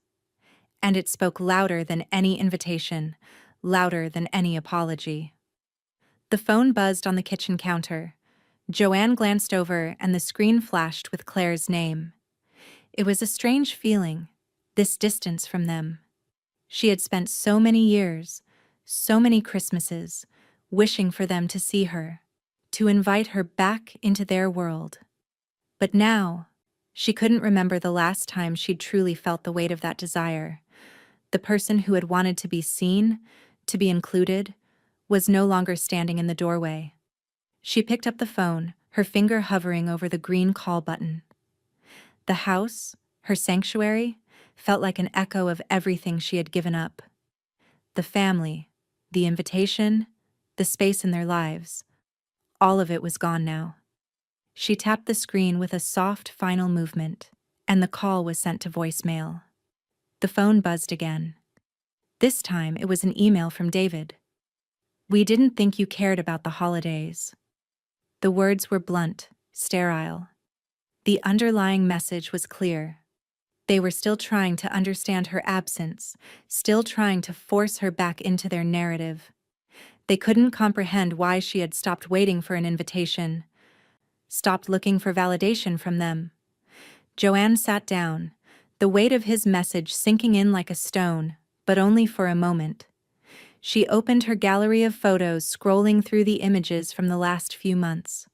And it spoke louder than any invitation, louder than any apology. The phone buzzed on the kitchen counter. Joanne glanced over and the screen flashed with Claire's name. It was a strange feeling, this distance from them. She had spent so many years, so many Christmases, wishing for them to see her, to invite her back into their world. But now, she couldn't remember the last time she'd truly felt the weight of that desire. The person who had wanted to be seen, to be included, was no longer standing in the doorway. She picked up the phone, her finger hovering over the green call button. The house, her sanctuary, felt like an echo of everything she had given up. The family, the invitation, the space in their lives, all of it was gone now. She tapped the screen with a soft final movement, and the call was sent to voicemail. The phone buzzed again. This time it was an email from David. "We didn't think you cared about the holidays." The words were blunt, sterile. The underlying message was clear. They were still trying to understand her absence, still trying to force her back into their narrative. They couldn't comprehend why she had stopped waiting for an invitation, stopped looking for validation from them. Joanne sat down, the weight of his message sinking in like a stone, but only for a moment. She opened her gallery of photos, scrolling through the images from the last few months.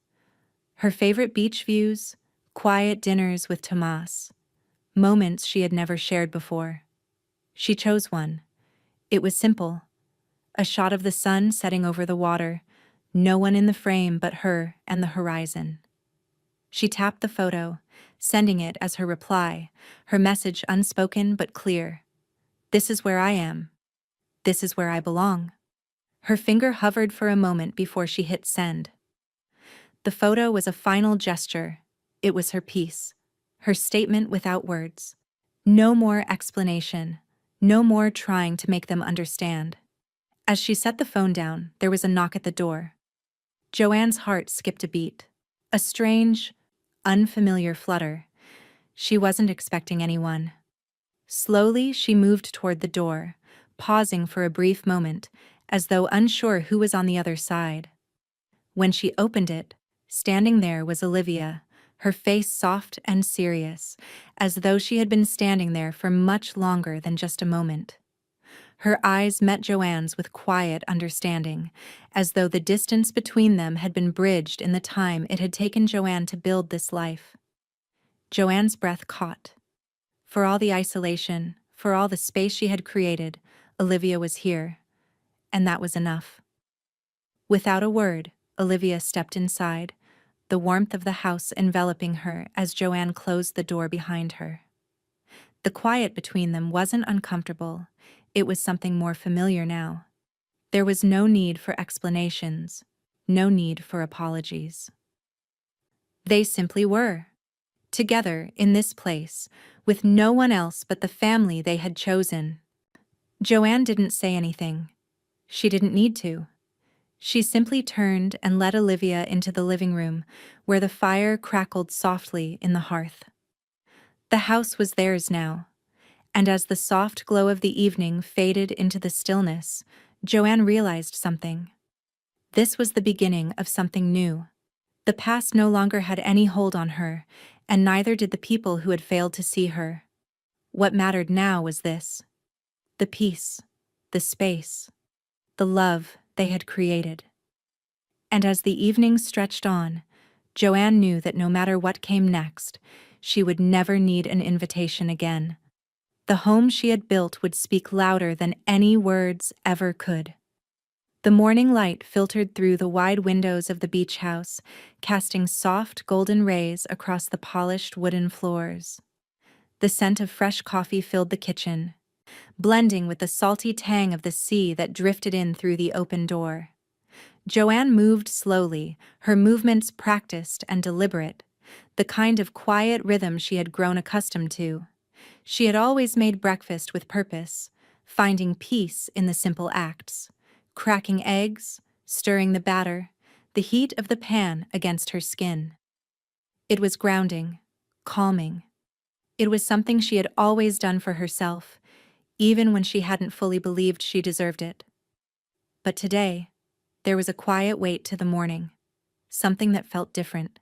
Her favorite beach views, quiet dinners with Tomas, moments she had never shared before. She chose one. It was simple. A shot of the sun setting over the water, no one in the frame but her and the horizon. She tapped the photo, sending it as her reply, her message unspoken but clear. "This is where I am. This is where I belong." Her finger hovered for a moment before she hit send. The photo was a final gesture. It was her piece, her statement without words. No more explanation. No more trying to make them understand. As she set the phone down, there was a knock at the door. Joanne's heart skipped a beat. A strange, unfamiliar flutter. She wasn't expecting anyone. Slowly, she moved toward the door, pausing for a brief moment, as though unsure who was on the other side. When she opened it, standing there was Olivia, her face soft and serious, as though she had been standing there for much longer than just a moment. Her eyes met Joanne's with quiet understanding, as though the distance between them had been bridged in the time it had taken Joanne to build this life. Joanne's breath caught. For all the isolation, for all the space she had created, Olivia was here, and that was enough. Without a word, Olivia stepped inside, the warmth of the house enveloping her as Joanne closed the door behind her. The quiet between them wasn't uncomfortable, it was something more familiar now. There was no need for explanations, no need for apologies. They simply were. Together, in this place, with no one else but the family they had chosen. Joanne didn't say anything. She didn't need to. She simply turned and led Olivia into the living room, where the fire crackled softly in the hearth. The house was theirs now, and as the soft glow of the evening faded into the stillness, Joanne realized something. This was the beginning of something new. The past no longer had any hold on her, and neither did the people who had failed to see her. What mattered now was this: the peace, the space, the love they had created. And as the evening stretched on, Joanne knew that no matter what came next, she would never need an invitation again. The home she had built would speak louder than any words ever could. The morning light filtered through the wide windows of the beach house, casting soft golden rays across the polished wooden floors. The scent of fresh coffee filled the kitchen, blending with the salty tang of the sea that drifted in through the open door. Joanne moved slowly, her movements practiced and deliberate, the kind of quiet rhythm she had grown accustomed to. She had always made breakfast with purpose, finding peace in the simple acts: cracking eggs, stirring the batter, the heat of the pan against her skin. It was grounding, calming. It was something she had always done for herself, even when she hadn't fully believed she deserved it. But today, there was a quiet weight to the morning, something that felt different.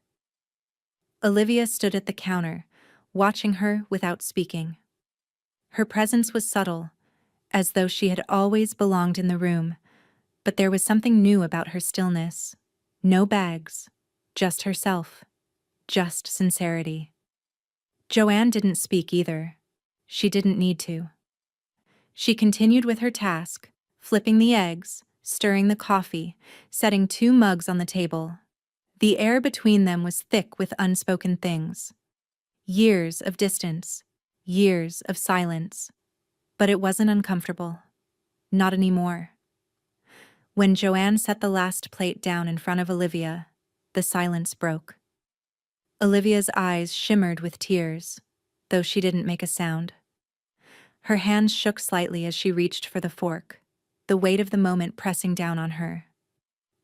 Olivia stood at the counter, watching her without speaking. Her presence was subtle, as though she had always belonged in the room, but there was something new about her stillness. No bags, just herself, just sincerity. Joanne didn't speak either. She didn't need to. She continued with her task, flipping the eggs, stirring the coffee, setting 2 mugs on the table. The air between them was thick with unspoken things. Years of distance, years of silence. But it wasn't uncomfortable. Not anymore. When Joanne set the last plate down in front of Olivia, the silence broke. Olivia's eyes shimmered with tears, though she didn't make a sound. Her hands shook slightly as she reached for the fork, the weight of the moment pressing down on her.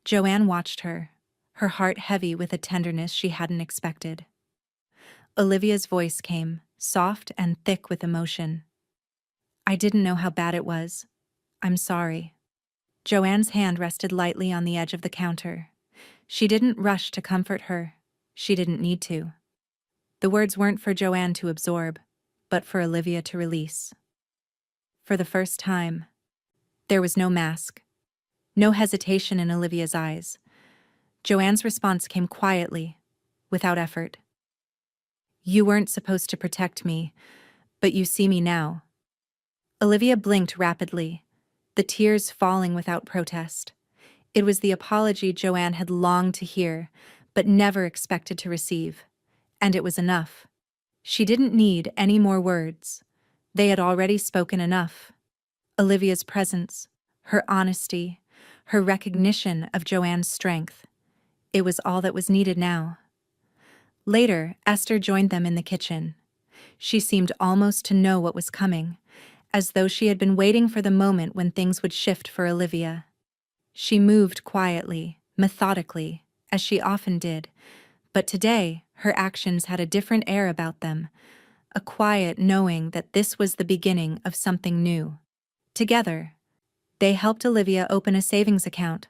Joanne watched her, her heart heavy with a tenderness she hadn't expected. Olivia's voice came, soft and thick with emotion. "I didn't know how bad it was. I'm sorry." Joanne's hand rested lightly on the edge of the counter. She didn't rush to comfort her. She didn't need to. The words weren't for Joanne to absorb, but for Olivia to release. For the first time, there was no mask, no hesitation in Olivia's eyes. Joanne's response came quietly, without effort. "You weren't supposed to protect me, but you see me now." Olivia blinked rapidly, the tears falling without protest. It was the apology Joanne had longed to hear, but never expected to receive. And it was enough. She didn't need any more words. They had already spoken enough. Olivia's presence, her honesty, her recognition of Joanne's strength. It was all that was needed now. Later, Esther joined them in the kitchen. She seemed almost to know what was coming, as though she had been waiting for the moment when things would shift for Olivia. She moved quietly, methodically, as she often did, but today her actions had a different air about them, a quiet knowing that this was the beginning of something new. Together, they helped Olivia open a savings account,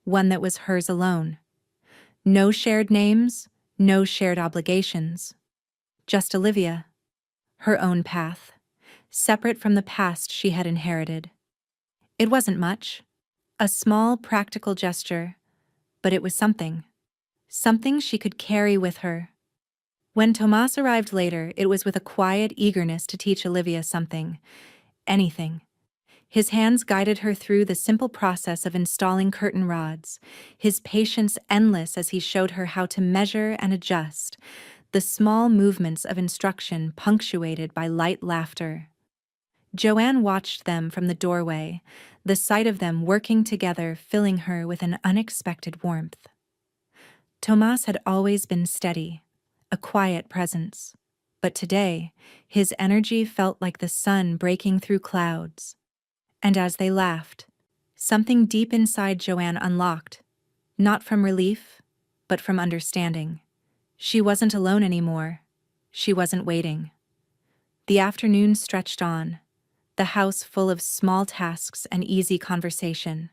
one that was hers alone. No shared names, no shared obligations. Just Olivia. Her own path, separate from the past she had inherited. It wasn't much. A small, practical gesture, but it was something. Something she could carry with her. When Tomas arrived later, it was with a quiet eagerness to teach Olivia something. Anything. His hands guided her through the simple process of installing curtain rods, his patience endless as he showed her how to measure and adjust, the small movements of instruction punctuated by light laughter. Joanne watched them from the doorway, the sight of them working together filling her with an unexpected warmth. Tomas had always been steady, a quiet presence, but today his energy felt like the sun breaking through clouds. And as they laughed, something deep inside Joanne unlocked, not from relief, but from understanding. She wasn't alone anymore. She wasn't waiting. The afternoon stretched on, the house full of small tasks and easy conversation.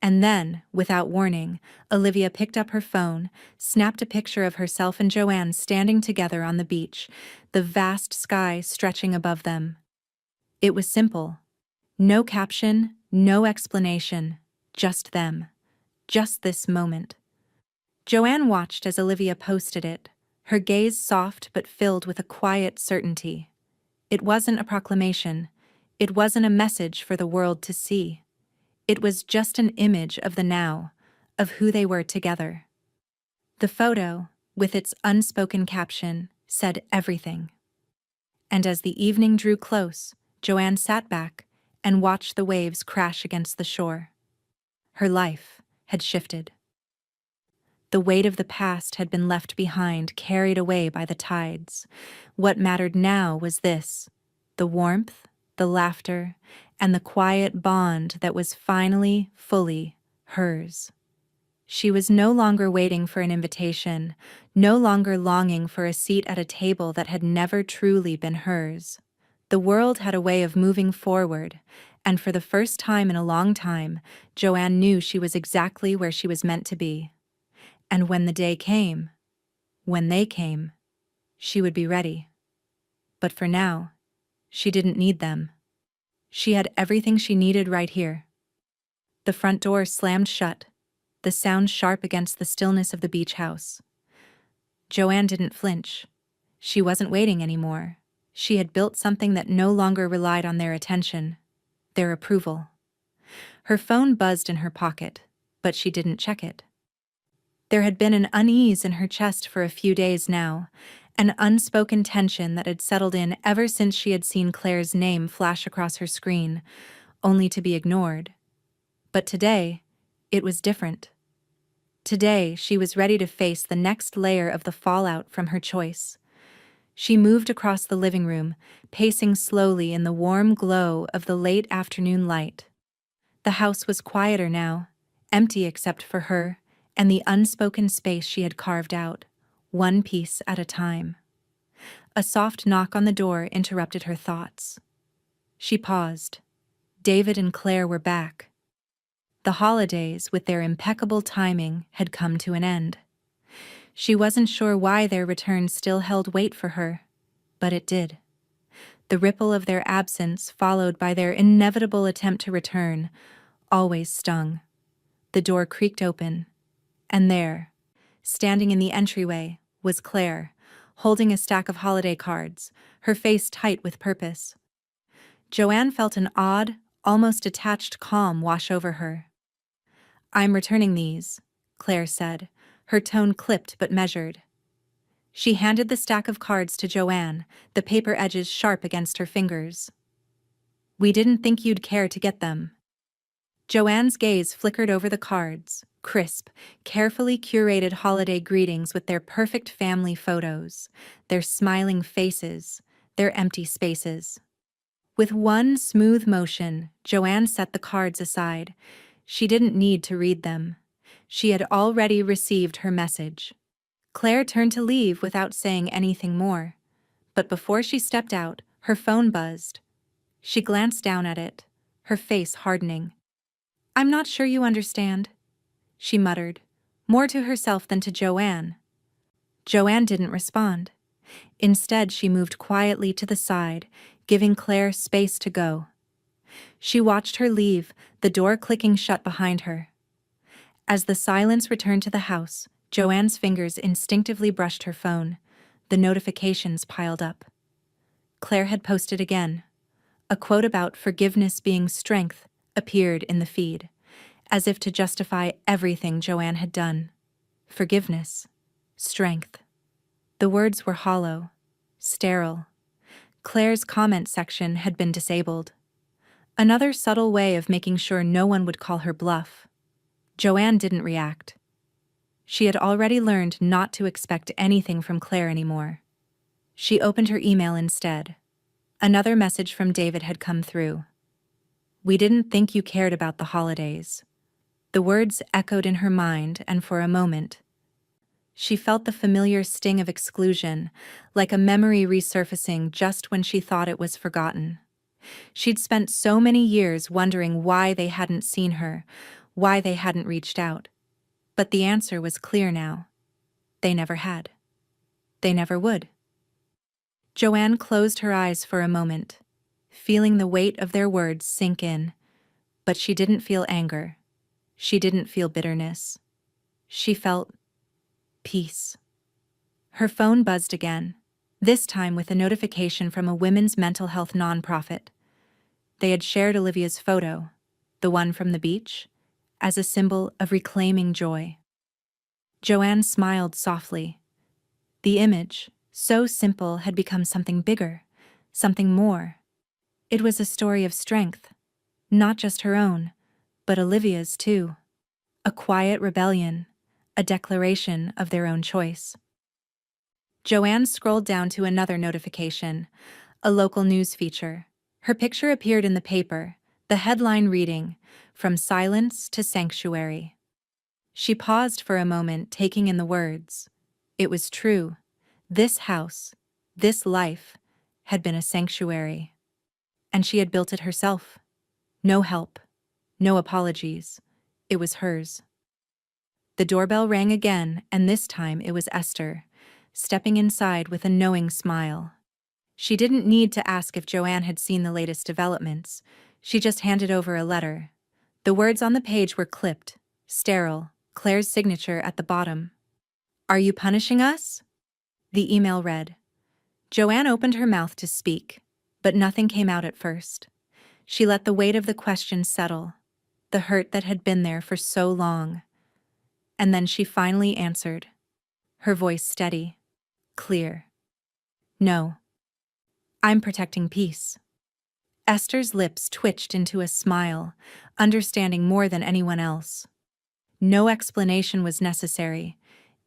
And then, without warning, Olivia picked up her phone, snapped a picture of herself and Joanne standing together on the beach, the vast sky stretching above them. It was simple. No caption, no explanation, just them. Just this moment. Joanne watched as Olivia posted it, her gaze soft but filled with a quiet certainty. It wasn't a proclamation. It wasn't a message for the world to see. It was just an image of the now, of who they were together. The photo, with its unspoken caption, said everything. And as the evening drew close, Joanne sat back and watched the waves crash against the shore. Her life had shifted. The weight of the past had been left behind, carried away by the tides. What mattered now was this: the warmth, the laughter, and the quiet bond that was finally, fully hers. She was no longer waiting for an invitation, no longer longing for a seat at a table that had never truly been hers. The world had a way of moving forward, and for the first time in a long time, Joanne knew she was exactly where she was meant to be. And when the day came, when they came, she would be ready. But for now, she didn't need them. She had everything she needed right here. The front door slammed shut, the sound sharp against the stillness of the beach house. Joanne didn't flinch. She wasn't waiting anymore. She had built something that no longer relied on their attention, their approval. Her phone buzzed in her pocket, but she didn't check it. There had been an unease in her chest for a few days now, an unspoken tension that had settled in ever since she had seen Claire's name flash across her screen, only to be ignored. But today, it was different. Today, she was ready to face the next layer of the fallout from her choice. She moved across the living room, pacing slowly in the warm glow of the late afternoon light. The house was quieter now, empty except for her, and the unspoken space she had carved out, one piece at a time. A soft knock on the door interrupted her thoughts. She paused. David and Claire were back. The holidays, with their impeccable timing, had come to an end. She wasn't sure why their return still held weight for her, but it did. The ripple of their absence, followed by their inevitable attempt to return, always stung. The door creaked open, and there, standing in the entryway, was Claire, holding a stack of holiday cards, her face tight with purpose. Joanne felt an odd, almost detached calm wash over her. "I'm returning these," Claire said, her tone clipped but measured. She handed the stack of cards to Joanne, the paper edges sharp against her fingers. "We didn't think you'd care to get them." Joanne's gaze flickered over the cards, crisp, carefully curated holiday greetings with their perfect family photos, their smiling faces, their empty spaces. With one smooth motion, Joanne set the cards aside. She didn't need to read them. She had already received her message. Claire turned to leave without saying anything more. But before she stepped out, her phone buzzed. She glanced down at it, her face hardening. "I'm not sure you understand," she muttered, more to herself than to Joanne. Joanne didn't respond. Instead, she moved quietly to the side, giving Claire space to go. She watched her leave, the door clicking shut behind her. As the silence returned to the house, Joanne's fingers instinctively brushed her phone. The notifications piled up. Claire had posted again. A quote about forgiveness being strength appeared in the feed, as if to justify everything Joanne had done. Forgiveness. Strength. The words were hollow, sterile. Claire's comment section had been disabled. Another subtle way of making sure no one would call her bluff. Joanne didn't react. She had already learned not to expect anything from Claire anymore. She opened her email instead. Another message from David had come through. "We didn't think you cared about the holidays." The words echoed in her mind, and for a moment, she felt the familiar sting of exclusion, like a memory resurfacing just when she thought it was forgotten. She'd spent so many years wondering why they hadn't seen her, why they hadn't reached out. But the answer was clear now. They never had. They never would. Joanne closed her eyes for a moment, feeling the weight of their words sink in. But she didn't feel anger. She didn't feel bitterness. She felt peace. Her phone buzzed again, this time with a notification from a women's mental health nonprofit. They had shared Olivia's photo, the one from the beach, as a symbol of reclaiming joy. Joanne smiled softly. The image, so simple, had become something bigger, something more. It was a story of strength, not just her own, but Olivia's too. A quiet rebellion, a declaration of their own choice. Joanne scrolled down to another notification, a local news feature. Her picture appeared in the paper, the headline reading, "From Silence to Sanctuary." She paused for a moment, taking in the words. It was true. This house, this life, had been a sanctuary. And she had built it herself. No help, no apologies. It was hers. The doorbell rang again, and this time it was Esther, stepping inside with a knowing smile. She didn't need to ask if Joanne had seen the latest developments. She just handed over a letter. The words on the page were clipped, sterile, Claire's signature at the bottom. "Are you punishing us?" The email read. Joanne opened her mouth to speak, but nothing came out at first. She let the weight of the question settle, the hurt that had been there for so long. And then she finally answered, her voice steady, clear. "No. I'm protecting peace." Esther's lips twitched into a smile, understanding more than anyone else. No explanation was necessary.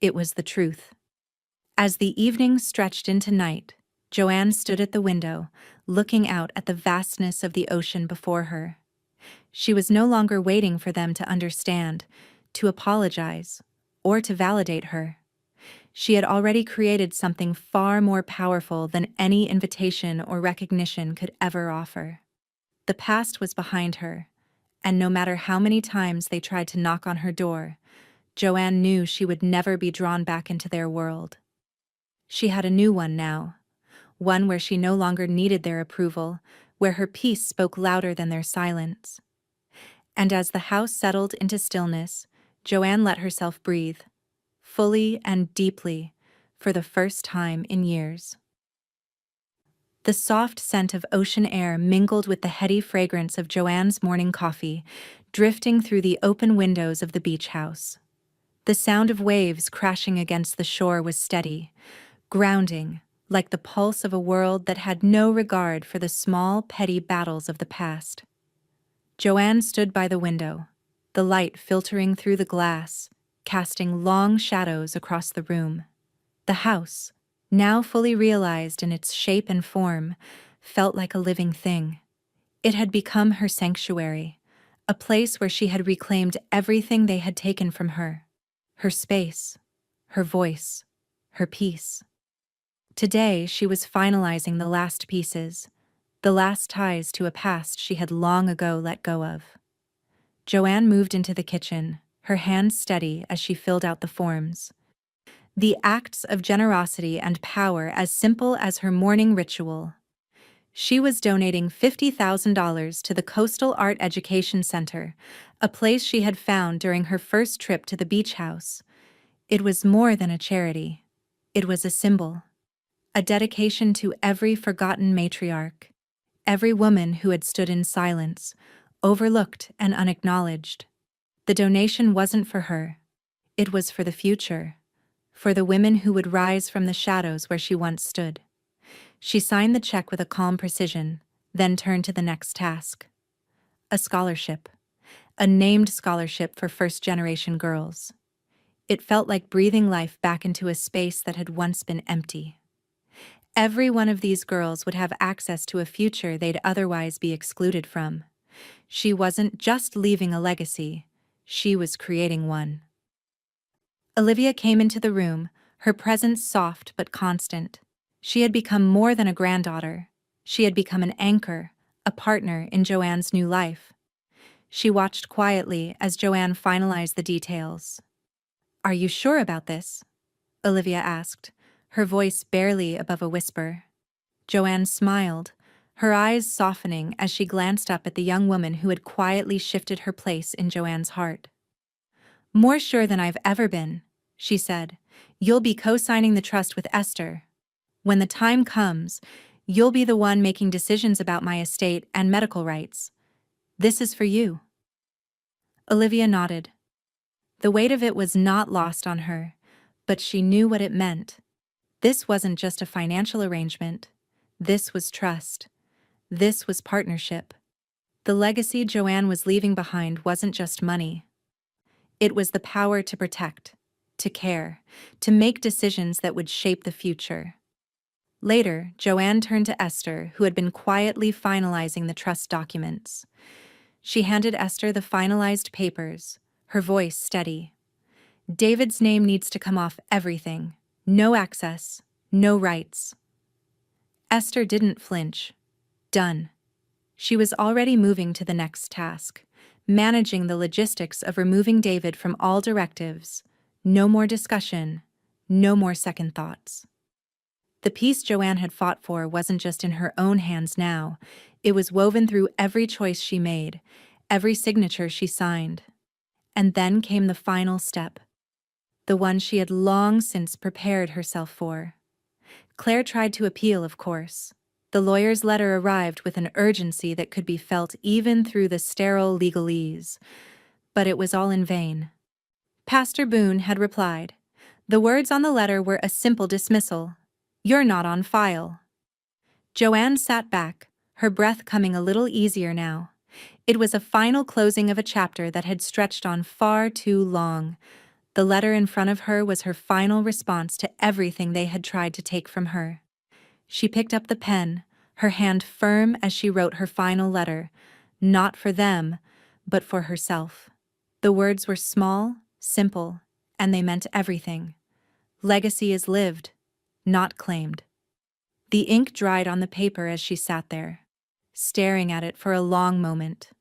It was the truth. As the evening stretched into night, Joanne stood at the window, looking out at the vastness of the ocean before her. She was no longer waiting for them to understand, to apologize, or to validate her. She had already created something far more powerful than any invitation or recognition could ever offer. The past was behind her, and no matter how many times they tried to knock on her door, Joanne knew she would never be drawn back into their world. She had a new one now, one where she no longer needed their approval, where her peace spoke louder than their silence. And as the house settled into stillness, Joanne let herself breathe, fully and deeply, for the first time in years. The soft scent of ocean air mingled with the heady fragrance of Joanne's morning coffee, drifting through the open windows of the beach house. The sound of waves crashing against the shore was steady, grounding, like the pulse of a world that had no regard for the small, petty battles of the past. Joanne stood by the window, the light filtering through the glass, casting long shadows across the room. The house, now fully realized in its shape and form, felt like a living thing. It had become her sanctuary, a place where she had reclaimed everything they had taken from her: her space, her voice, her peace. Today she was finalizing the last pieces, the last ties to a past she had long ago let go of. Joanne moved into the kitchen, her hands steady as she filled out the forms. The acts of generosity and power as simple as her morning ritual. She was donating $50,000 to the Coastal Art Education Center, a place she had found during her first trip to the beach house. It was more than a charity. It was a symbol. A dedication to every forgotten matriarch, every woman who had stood in silence, overlooked and unacknowledged. The donation wasn't for her. It was for the future, for the women who would rise from the shadows where she once stood. She signed the check with a calm precision, then turned to the next task. A scholarship. A named scholarship for first-generation girls. It felt like breathing life back into a space that had once been empty. Every one of these girls would have access to a future they'd otherwise be excluded from. She wasn't just leaving a legacy, she was creating one. Olivia came into the room, her presence soft but constant. She had become more than a granddaughter. She had become an anchor, a partner in Joanne's new life. She watched quietly as Joanne finalized the details. "Are you sure about this?" Olivia asked, her voice barely above a whisper. Joanne smiled, her eyes softening as she glanced up at the young woman who had quietly shifted her place in Joanne's heart. "More sure than I've ever been," she said. "You'll be co-signing the trust with Esther. When the time comes, you'll be the one making decisions about my estate and medical rights. This is for you." Olivia nodded. The weight of it was not lost on her, but she knew what it meant. This wasn't just a financial arrangement. This was trust. This was partnership. The legacy Joanne was leaving behind wasn't just money. It was the power to protect, to care, to make decisions that would shape the future. Later, Joanne turned to Esther, who had been quietly finalizing the trust documents. She handed Esther the finalized papers, her voice steady. "David's name needs to come off everything. No access, no rights." Esther didn't flinch. Done. She was already moving to the next task, managing the logistics of removing David from all directives. No more discussion, no more second thoughts. The peace Joanne had fought for wasn't just in her own hands now, it was woven through every choice she made, every signature she signed. And then came the final step, the one she had long since prepared herself for. Claire tried to appeal, of course. The lawyer's letter arrived with an urgency that could be felt even through the sterile legalese. But it was all in vain. Pastor Boone had replied. The words on the letter were a simple dismissal. "You're not on file." Joanne sat back, her breath coming a little easier now. It was a final closing of a chapter that had stretched on far too long. The letter in front of her was her final response to everything they had tried to take from her. She picked up the pen, her hand firm as she wrote her final letter, not for them, but for herself. The words were small, simple, and they meant everything. Legacy is lived, not claimed. The ink dried on the paper as she sat there, staring at it for a long moment.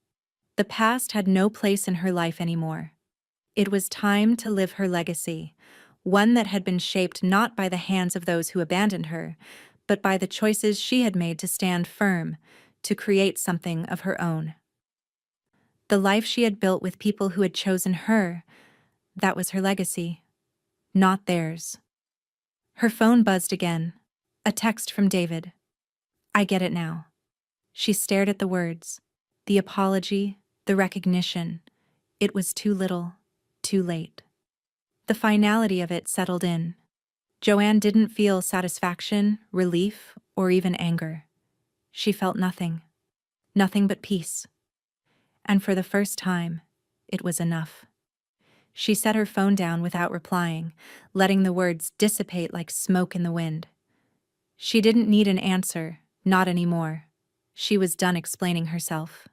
The past had no place in her life anymore. It was time to live her legacy, one that had been shaped not by the hands of those who abandoned her, but by the choices she had made to stand firm, to create something of her own. The life she had built with people who had chosen her, that was her legacy, not theirs. Her phone buzzed again. A text from David. "I get it now." She stared at the words. The apology, the recognition. It was too little, too late. The finality of it settled in. Joanne didn't feel satisfaction, relief, or even anger. She felt nothing. Nothing but peace. and for the first time, it was enough. She set her phone down without replying, letting the words dissipate like smoke in the wind. She didn't need an answer, not anymore. She was done explaining herself.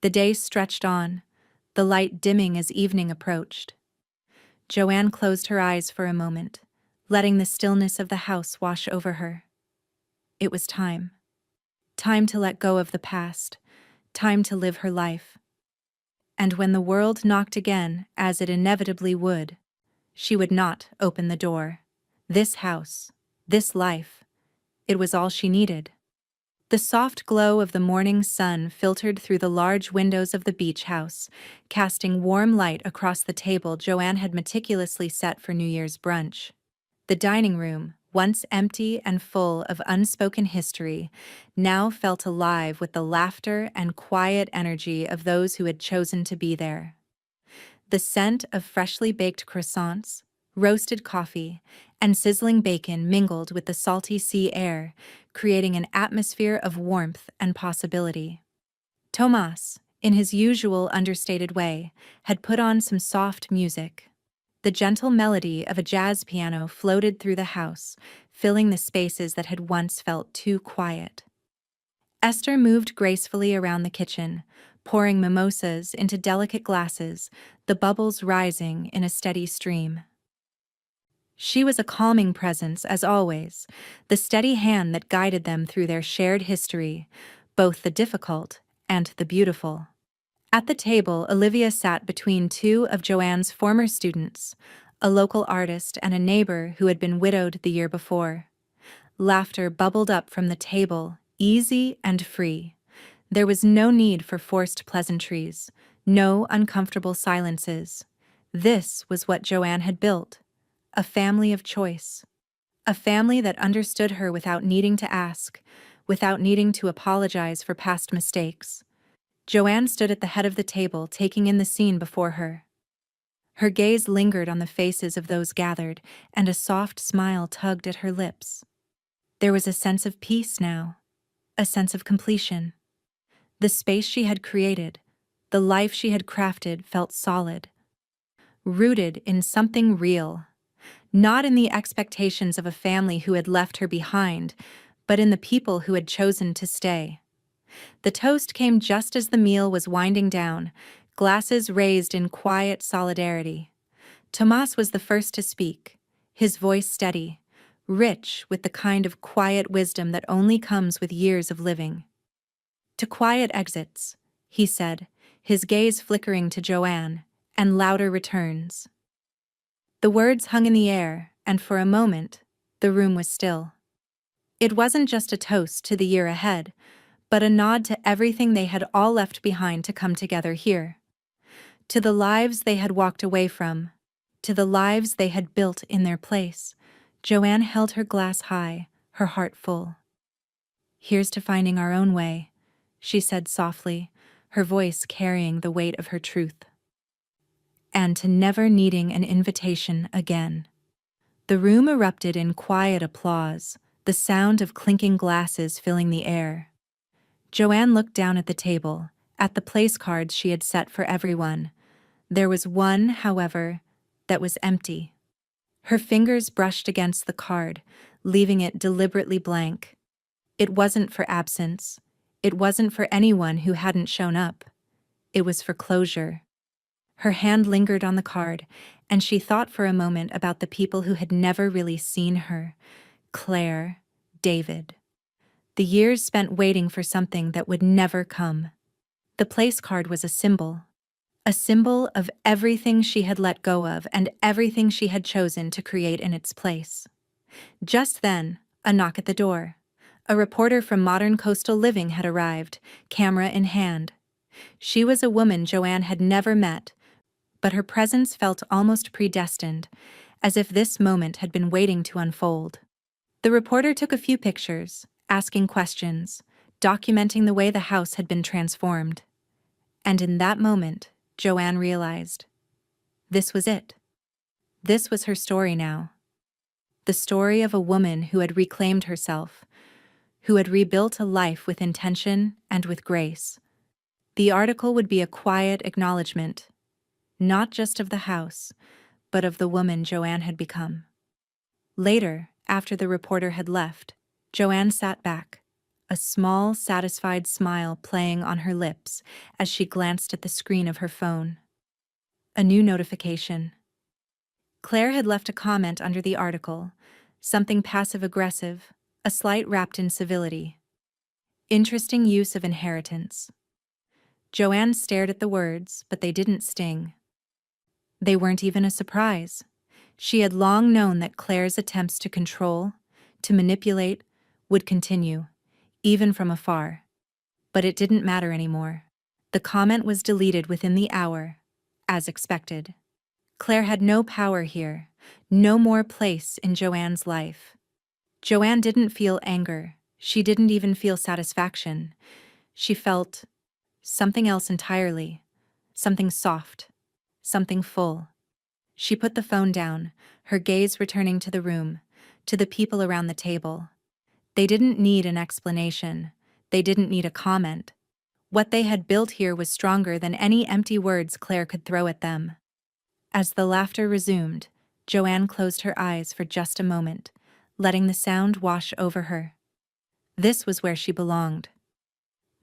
The day stretched on, the light dimming as evening approached. Joanne closed her eyes for a moment, letting the stillness of the house wash over her. It was time. Time to let go of the past, time to live her life. And when the world knocked again, as it inevitably would, she would not open the door. This house, this life, it was all she needed. The soft glow of the morning sun filtered through the large windows of the beach house, casting warm light across the table Joanne had meticulously set for New Year's brunch. The dining room, once empty and full of unspoken history, now felt alive with the laughter and quiet energy of those who had chosen to be there. The scent of freshly baked croissants, roasted coffee, and sizzling bacon mingled with the salty sea air, creating an atmosphere of warmth and possibility. Tomas, in his usual understated way, had put on some soft music. The gentle melody of a jazz piano floated through the house, filling the spaces that had once felt too quiet. Esther moved gracefully around the kitchen, pouring mimosas into delicate glasses, the bubbles rising in a steady stream. She was a calming presence, as always, the steady hand that guided them through their shared history, both the difficult and the beautiful. At the table, Olivia sat between two of Joanne's former students, a local artist and a neighbor who had been widowed the year before. Laughter bubbled up from the table, easy and free. There was no need for forced pleasantries, no uncomfortable silences. This was what Joanne had built. A family of choice. A family that understood her without needing to ask, without needing to apologize for past mistakes. Joanne stood at the head of the table, taking in the scene before her. Her gaze lingered on the faces of those gathered, and a soft smile tugged at her lips. There was a sense of peace now, a sense of completion. The space she had created, the life she had crafted felt solid, rooted in something real. Not in the expectations of a family who had left her behind, but in the people who had chosen to stay. The toast came just as the meal was winding down, glasses raised in quiet solidarity. Tomas was the first to speak, his voice steady, rich with the kind of quiet wisdom that only comes with years of living. "To quiet exits," he said, his gaze flickering to Joanne, and louder returns. The words hung in the air, and for a moment, the room was still. It wasn't just a toast to the year ahead, but a nod to everything they had all left behind to come together here. To the lives they had walked away from, to the lives they had built in their place. Joanne held her glass high, her heart full. "Here's to finding our own way," she said softly, her voice carrying the weight of her truth. "And to never needing an invitation again." The room erupted in quiet applause, the sound of clinking glasses filling the air. Joanne looked down at the table, at the place cards she had set for everyone. There was one, however, that was empty. Her fingers brushed against the card, leaving it deliberately blank. It wasn't for absence. It wasn't for anyone who hadn't shown up. It was for closure. Her hand lingered on the card, and she thought for a moment about the people who had never really seen her. Claire, David. The years spent waiting for something that would never come. The place card was a symbol of everything she had let go of and everything she had chosen to create in its place. Just then, a knock at the door. A reporter from Modern Coastal Living had arrived, camera in hand. She was a woman Joanne had never met, but her presence felt almost predestined, as if this moment had been waiting to unfold. The reporter took a few pictures, asking questions, documenting the way the house had been transformed. And in that moment, Joanne realized. This was it. This was her story now. The story of a woman who had reclaimed herself, who had rebuilt a life with intention and with grace. The article would be a quiet acknowledgement, not just of the house, but of the woman Joanne had become. Later, after the reporter had left, Joanne sat back, a small, satisfied smile playing on her lips as she glanced at the screen of her phone. A new notification. Claire had left a comment under the article, something passive-aggressive, a slight wrapped in civility. Interesting use of inheritance. Joanne stared at the words, but they didn't sting. They weren't even a surprise. She had long known that Claire's attempts to control, to manipulate, would continue, even from afar. But it didn't matter anymore. The comment was deleted within the hour, as expected. Claire had no power here, no more place in Joanne's life. Joanne didn't feel anger. She didn't even feel satisfaction. She felt something else entirely, something soft, something full. She put the phone down, her gaze returning to the room, to the people around the table. They didn't need an explanation. They didn't need a comment. What they had built here was stronger than any empty words Claire could throw at them. As the laughter resumed, Joanne closed her eyes for just a moment, letting the sound wash over her. This was where she belonged.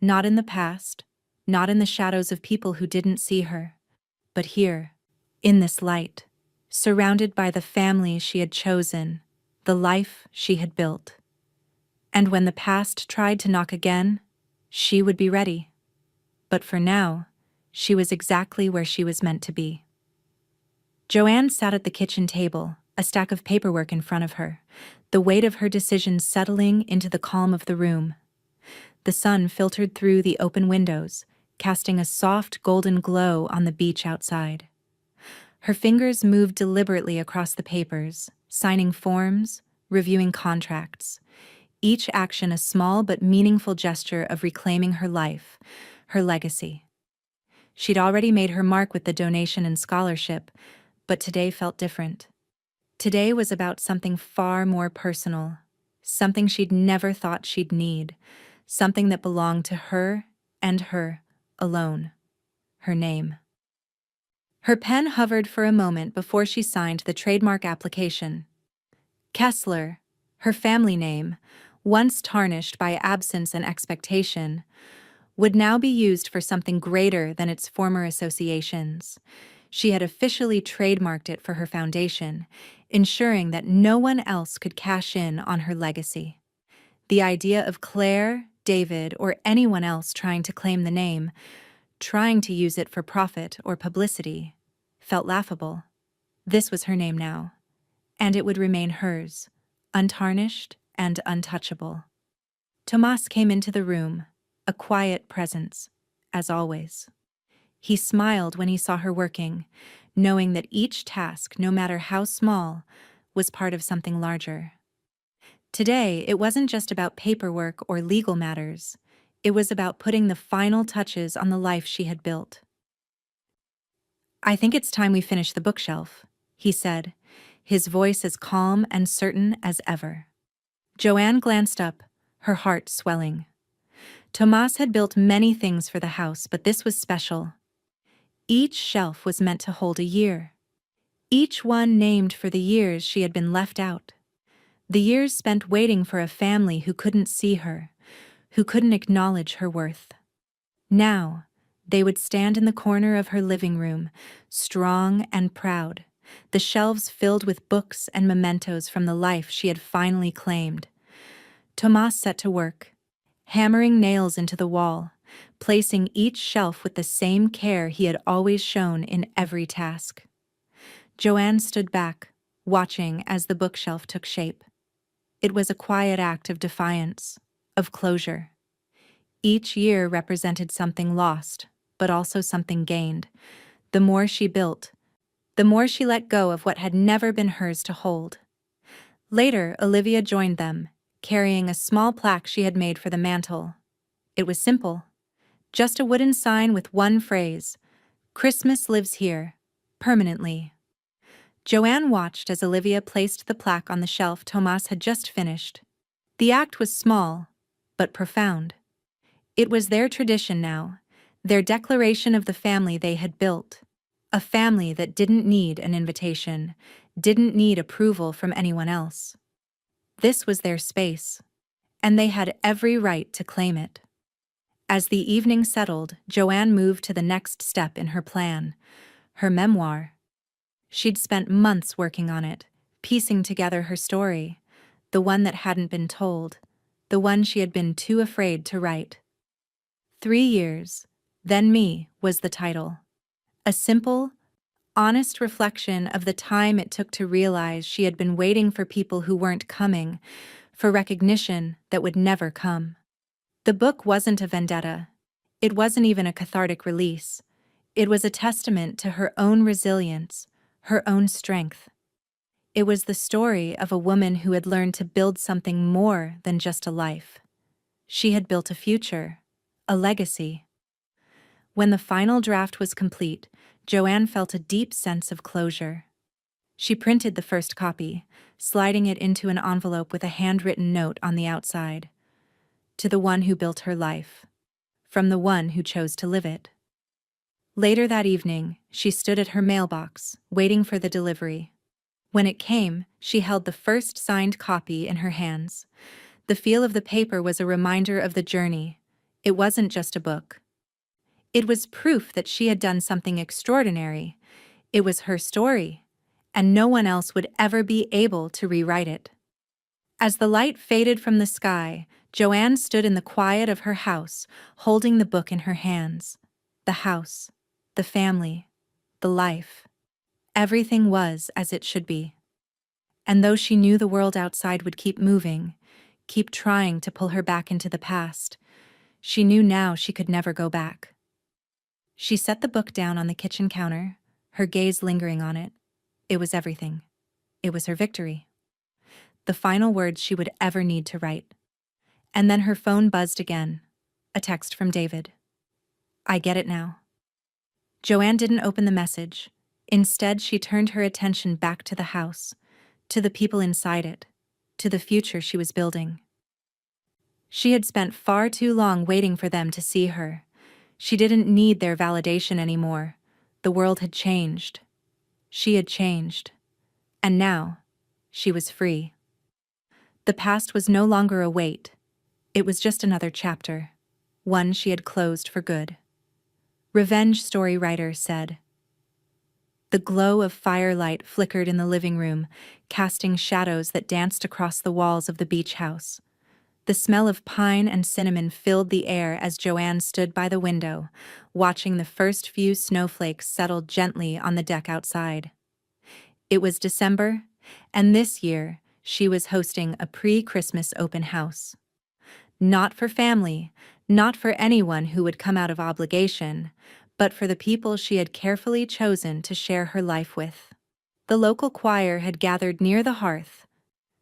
Not in the past, not in the shadows of people who didn't see her, but here, in this light, surrounded by the family she had chosen, the life she had built. And when the past tried to knock again, she would be ready. But for now, she was exactly where she was meant to be. Joanne sat at the kitchen table, a stack of paperwork in front of her, the weight of her decisions settling into the calm of the room. The sun filtered through the open windows, casting a soft golden glow on the beach outside. Her fingers moved deliberately across the papers, signing forms, reviewing contracts, each action a small but meaningful gesture of reclaiming her life, her legacy. She'd already made her mark with the donation and scholarship, but today felt different. Today was about something far more personal, something she'd never thought she'd need, something that belonged to her and her alone. Her name. Her pen hovered for a moment before she signed the trademark application. Kessler, her family name, once tarnished by absence and expectation, would now be used for something greater than its former associations. She had officially trademarked it for her foundation, ensuring that no one else could cash in on her legacy. The idea of Claire, David, or anyone else trying to claim the name, trying to use it for profit or publicity, felt laughable. This was her name now, and it would remain hers, untarnished and untouchable. Tomas came into the room, a quiet presence, as always. He smiled when he saw her working, knowing that each task, no matter how small, was part of something larger. Today, it wasn't just about paperwork or legal matters. It was about putting the final touches on the life she had built. "I think it's time we finish the bookshelf," he said, his voice as calm and certain as ever. Joanne glanced up, her heart swelling. Tomas had built many things for the house, but this was special. Each shelf was meant to hold a year. Each one named for the years she had been left out. The years spent waiting for a family who couldn't see her, who couldn't acknowledge her worth. Now, they would stand in the corner of her living room, strong and proud, the shelves filled with books and mementos from the life she had finally claimed. Tomas set to work, hammering nails into the wall, placing each shelf with the same care he had always shown in every task. Joanne stood back, watching as the bookshelf took shape. It was a quiet act of defiance, of closure. Each year represented something lost, but also something gained. The more she built, the more she let go of what had never been hers to hold. Later, Olivia joined them, carrying a small plaque she had made for the mantel. It was simple. Just a wooden sign with one phrase, "Christmas lives here, permanently." Joanne watched as Olivia placed the plaque on the shelf Tomas had just finished. The act was small, but profound. It was their tradition now, Their declaration of the family they had built. A family that didn't need an invitation, didn't need approval from anyone else. This was their space, and they had every right to claim it. As the evening settled, Joanne moved to the next step in her plan, her memoir. She'd spent months working on it, piecing together her story, the one that hadn't been told, the one she had been too afraid to write. 3 years, Then Me was the title. A simple, honest reflection of the time it took to realize she had been waiting for people who weren't coming, for recognition that would never come. The book wasn't a vendetta. It wasn't even a cathartic release. It was a testament to her own resilience, her own strength. It was the story of a woman who had learned to build something more than just a life. She had built a future, a legacy. When the final draft was complete, Joanne felt a deep sense of closure. She printed the first copy, sliding it into an envelope with a handwritten note on the outside. To the one who built her life. From the one who chose to live it. Later that evening, she stood at her mailbox, waiting for the delivery. When it came, she held the first signed copy in her hands. The feel of the paper was a reminder of the journey. It wasn't just a book. It was proof that she had done something extraordinary. It was her story, and no one else would ever be able to rewrite it. As the light faded from the sky, Joanne stood in the quiet of her house, holding the book in her hands. The house, the family, the life. Everything was as it should be. And though she knew the world outside would keep moving, keep trying to pull her back into the past, she knew now she could never go back. She set the book down on the kitchen counter, her gaze lingering on it. It was everything. It was her victory. The final words she would ever need to write. And then her phone buzzed again. A text from David. I get it now. Joanne didn't open the message. Instead, she turned her attention back to the house, to the people inside it, to the future she was building. She had spent far too long waiting for them to see her. She didn't need their validation anymore. The world had changed. She had changed. And now, she was free. The past was no longer a weight. It was just another chapter, one she had closed for good. Revenge story writer said. The glow of firelight flickered in the living room, casting shadows that danced across the walls of the beach house. The smell of pine and cinnamon filled the air as Joanne stood by the window, watching the first few snowflakes settle gently on the deck outside. It was December, and this year she was hosting a pre-Christmas open house. Not for family, not for anyone who would come out of obligation, but for the people she had carefully chosen to share her life with. The local choir had gathered near the hearth,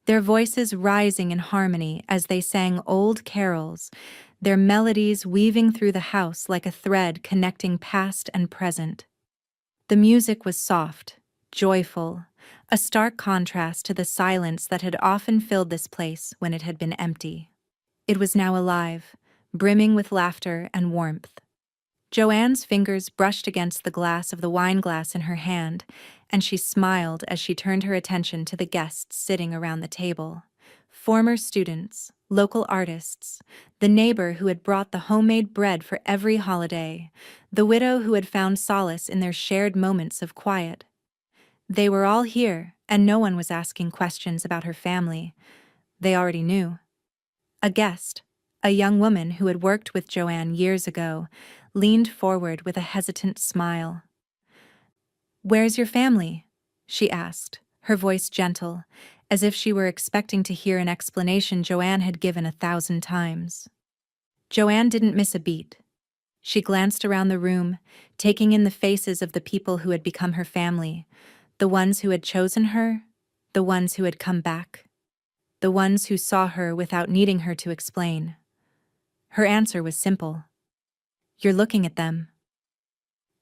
their voices rising in harmony as they sang old carols, their melodies weaving through the house like a thread connecting past and present. The music was soft, joyful, a stark contrast to the silence that had often filled this place when it had been empty. It was now alive, brimming with laughter and warmth. Joanne's fingers brushed against the glass of the wine glass in her hand, and she smiled as she turned her attention to the guests sitting around the table. Former students, local artists, the neighbor who had brought the homemade bread for every holiday, the widow who had found solace in their shared moments of quiet. They were all here, and no one was asking questions about her family. They already knew. A guest, a young woman who had worked with Joanne years ago, leaned forward with a hesitant smile. "Where's your family?" she asked, her voice gentle, as if she were expecting to hear an explanation Joanne had given 1,000 times. Joanne didn't miss a beat. She glanced around the room, taking in the faces of the people who had become her family, the ones who had chosen her, the ones who had come back, the ones who saw her without needing her to explain. Her answer was simple. "You're looking at them."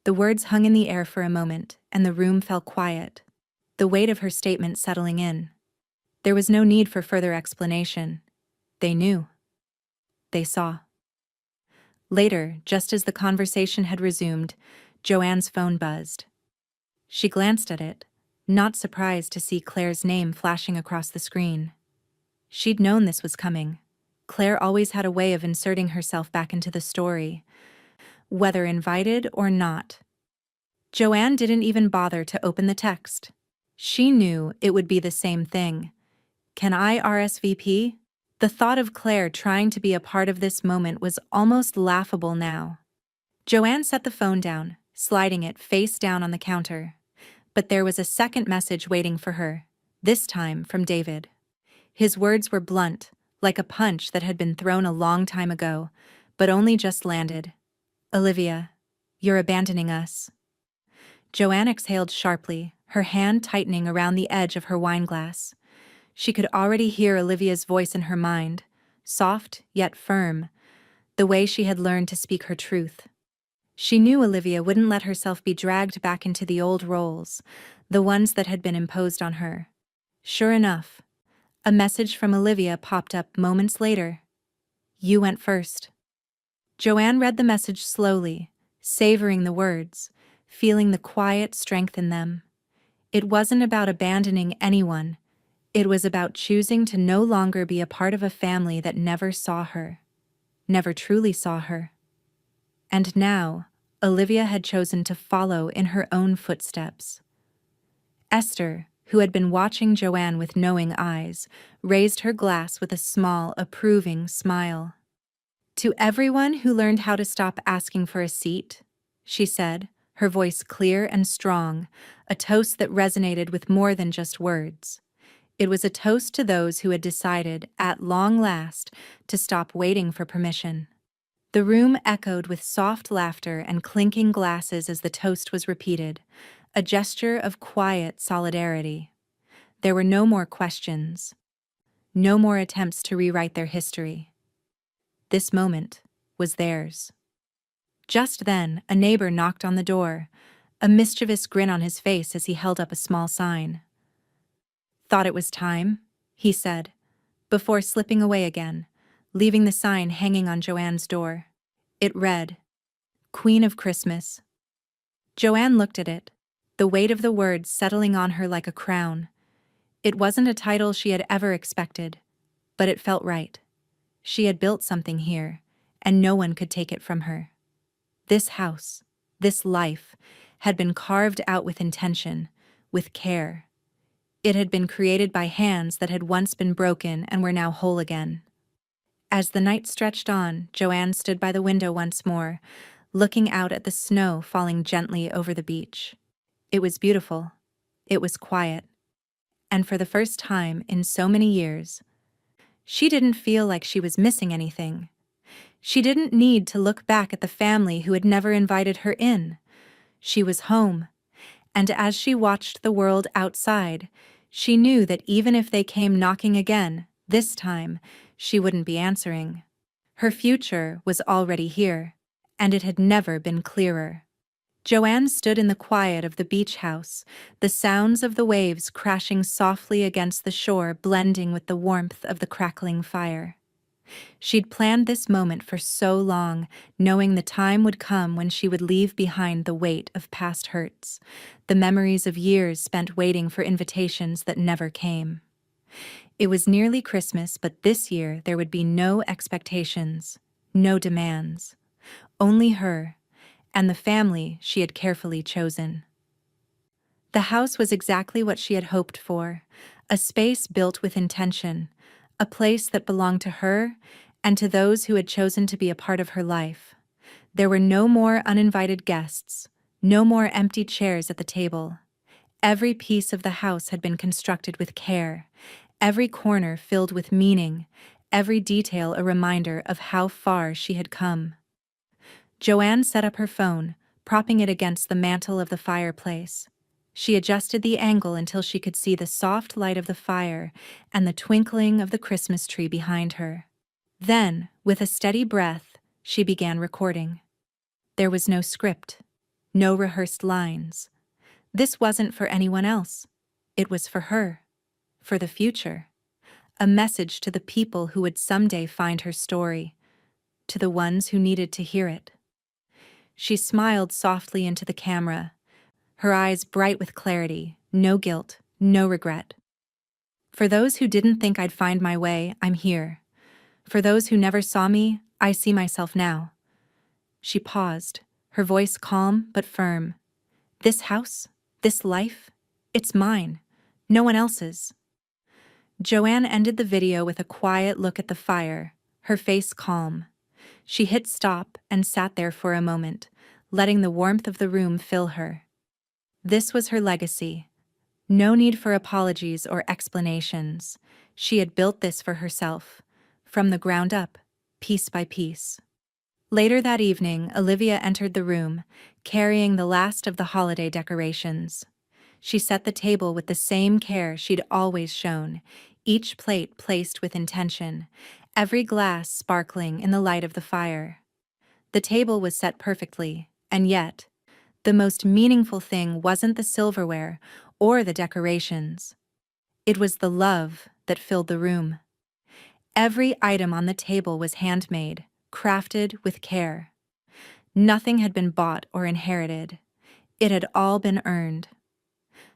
The words hung in the air for a moment, and the room fell quiet, the weight of her statement settling in. There was no need for further explanation. They knew. They saw. Later, just as the conversation had resumed, Joanne's phone buzzed. She glanced at it, not surprised to see Claire's name flashing across the screen. She'd known this was coming. Claire always had a way of inserting herself back into the story, whether invited or not. Joanne didn't even bother to open the text. She knew it would be the same thing. Can I RSVP? The thought of Claire trying to be a part of this moment was almost laughable now. Joanne set the phone down, sliding it face down on the counter. But there was a second message waiting for her, this time from David. His words were blunt, like a punch that had been thrown a long time ago, but only just landed. Olivia, you're abandoning us. Joanne exhaled sharply, her hand tightening around the edge of her wineglass. She could already hear Olivia's voice in her mind, soft yet firm, the way she had learned to speak her truth. She knew Olivia wouldn't let herself be dragged back into the old roles, the ones that had been imposed on her. Sure enough, a message from Olivia popped up moments later. You went first. Joanne read the message slowly, savoring the words, feeling the quiet strength in them. It wasn't about abandoning anyone. It was about choosing to no longer be a part of a family that never saw her, never truly saw her. And now, Olivia had chosen to follow in her own footsteps. Esther, who had been watching Joanne with knowing eyes, raised her glass with a small, approving smile. To everyone who learned how to stop asking for a seat, she said, her voice clear and strong, a toast that resonated with more than just words. It was a toast to those who had decided, at long last, to stop waiting for permission. The room echoed with soft laughter and clinking glasses as the toast was repeated, a gesture of quiet solidarity. There were no more questions, no more attempts to rewrite their history. This moment was theirs. Just then, a neighbor knocked on the door, a mischievous grin on his face as he held up a small sign. Thought it was time, he said, before slipping away again, leaving the sign hanging on Joanne's door. It read, Queen of Christmas. Joanne looked at it, the weight of the words settling on her like a crown. It wasn't a title she had ever expected, but it felt right. She had built something here, and no one could take it from her. This house, this life, had been carved out with intention, with care. It had been created by hands that had once been broken and were now whole again. As the night stretched on, Joanne stood by the window once more, looking out at the snow falling gently over the beach. It was beautiful. It was quiet. And for the first time in so many years, she didn't feel like she was missing anything. She didn't need to look back at the family who had never invited her in. She was home, and as she watched the world outside, she knew that even if they came knocking again, this time, she wouldn't be answering. Her future was already here, and it had never been clearer. Joanne stood in the quiet of the beach house, the sounds of the waves crashing softly against the shore blending with the warmth of the crackling fire. She'd planned this moment for so long, knowing the time would come when she would leave behind the weight of past hurts, the memories of years spent waiting for invitations that never came. It was nearly Christmas, but this year there would be no expectations, no demands. Only her, and the family she had carefully chosen. The house was exactly what she had hoped for, a space built with intention, a place that belonged to her and to those who had chosen to be a part of her life. There were no more uninvited guests, no more empty chairs at the table. Every piece of the house had been constructed with care, every corner filled with meaning, every detail a reminder of how far she had come. Joanne set up her phone, propping it against the mantel of the fireplace. She adjusted the angle until she could see the soft light of the fire and the twinkling of the Christmas tree behind her. Then, with a steady breath, she began recording. There was no script, no rehearsed lines. This wasn't for anyone else. It was for her, for the future. A message to the people who would someday find her story. to the ones who needed to hear it. She smiled softly into the camera, her eyes bright with clarity, no guilt, no regret. For those who didn't think I'd find my way, I'm here. For those who never saw me, I see myself now. She paused, her voice calm but firm. This house, this life, it's mine, no one else's. Joanne ended the video with a quiet look at the fire, her face calm. She hit stop and sat there for a moment, letting the warmth of the room fill her. This was her legacy. No need for apologies or explanations. She had built this for herself, from the ground up, piece by piece. Later that evening, Olivia entered the room, carrying the last of the holiday decorations. She set the table with the same care she'd always shown, each plate placed with intention, every glass sparkling in the light of the fire. The table was set perfectly, and yet, the most meaningful thing wasn't the silverware or the decorations. It was the love that filled the room. Every item on the table was handmade, crafted with care. Nothing had been bought or inherited. It had all been earned.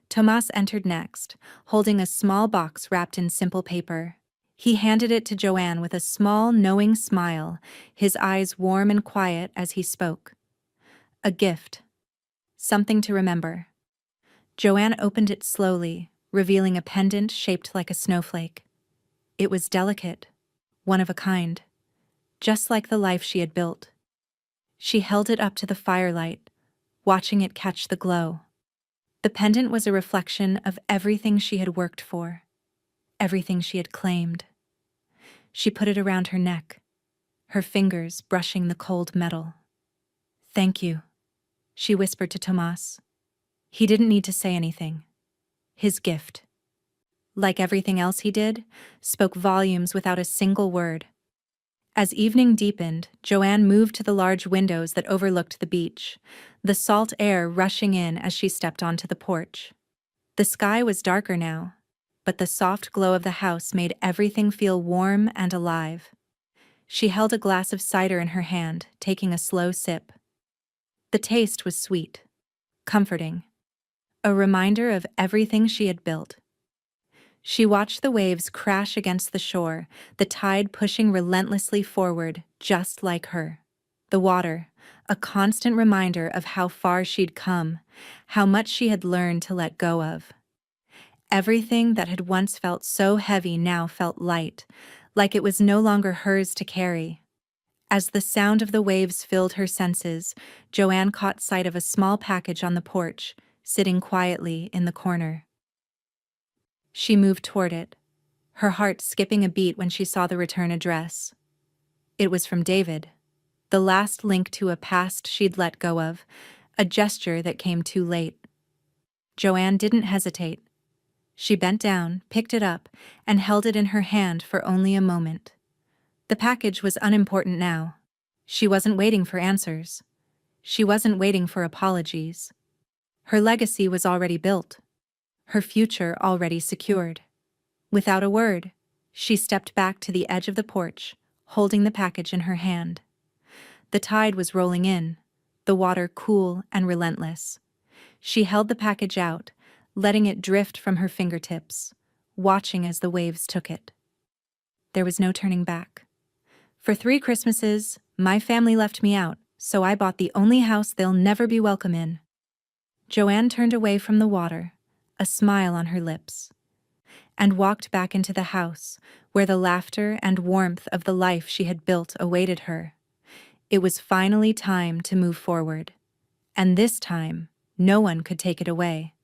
Tomas entered next, holding a small box wrapped in simple paper. He handed it to Joanne with a small, knowing smile, his eyes warm and quiet as he spoke. A gift. Something to remember. Joanne opened it slowly, revealing a pendant shaped like a snowflake. It was delicate, one of a kind, just like the life she had built. She held it up to the firelight, watching it catch the glow. The pendant was a reflection of everything she had worked for, everything she had claimed. She put it around her neck, her fingers brushing the cold metal. "Thank you," she whispered to Tomas. He didn't need to say anything. His gift, like everything else he did, spoke volumes without a single word. As evening deepened, Joanne moved to the large windows that overlooked the beach, the salt air rushing in as she stepped onto the porch. The sky was darker now, but the soft glow of the house made everything feel warm and alive. She held a glass of cider in her hand, taking a slow sip. The taste was sweet, comforting, a reminder of everything she had built. She watched the waves crash against the shore, the tide pushing relentlessly forward, just like her. The water, a constant reminder of how far she'd come, how much she had learned to let go of. Everything that had once felt so heavy now felt light, like it was no longer hers to carry. As the sound of the waves filled her senses, Joanne caught sight of a small package on the porch, sitting quietly in the corner. She moved toward it, her heart skipping a beat when she saw the return address. It was from David, the last link to a past she'd let go of, a gesture that came too late. Joanne didn't hesitate. She bent down, picked it up, and held it in her hand for only a moment. The package was unimportant now. She wasn't waiting for answers. She wasn't waiting for apologies. Her legacy was already built. Her future already secured. Without a word, she stepped back to the edge of the porch, holding the package in her hand. The tide was rolling in, the water cool and relentless. She held the package out, letting it drift from her fingertips, watching as the waves took it. There was no turning back. For 3 Christmases, my family left me out, so I bought the only house they'll never be welcome in. Joanne turned away from the water, a smile on her lips, and walked back into the house, where the laughter and warmth of the life she had built awaited her. It was finally time to move forward, and this time, no one could take it away.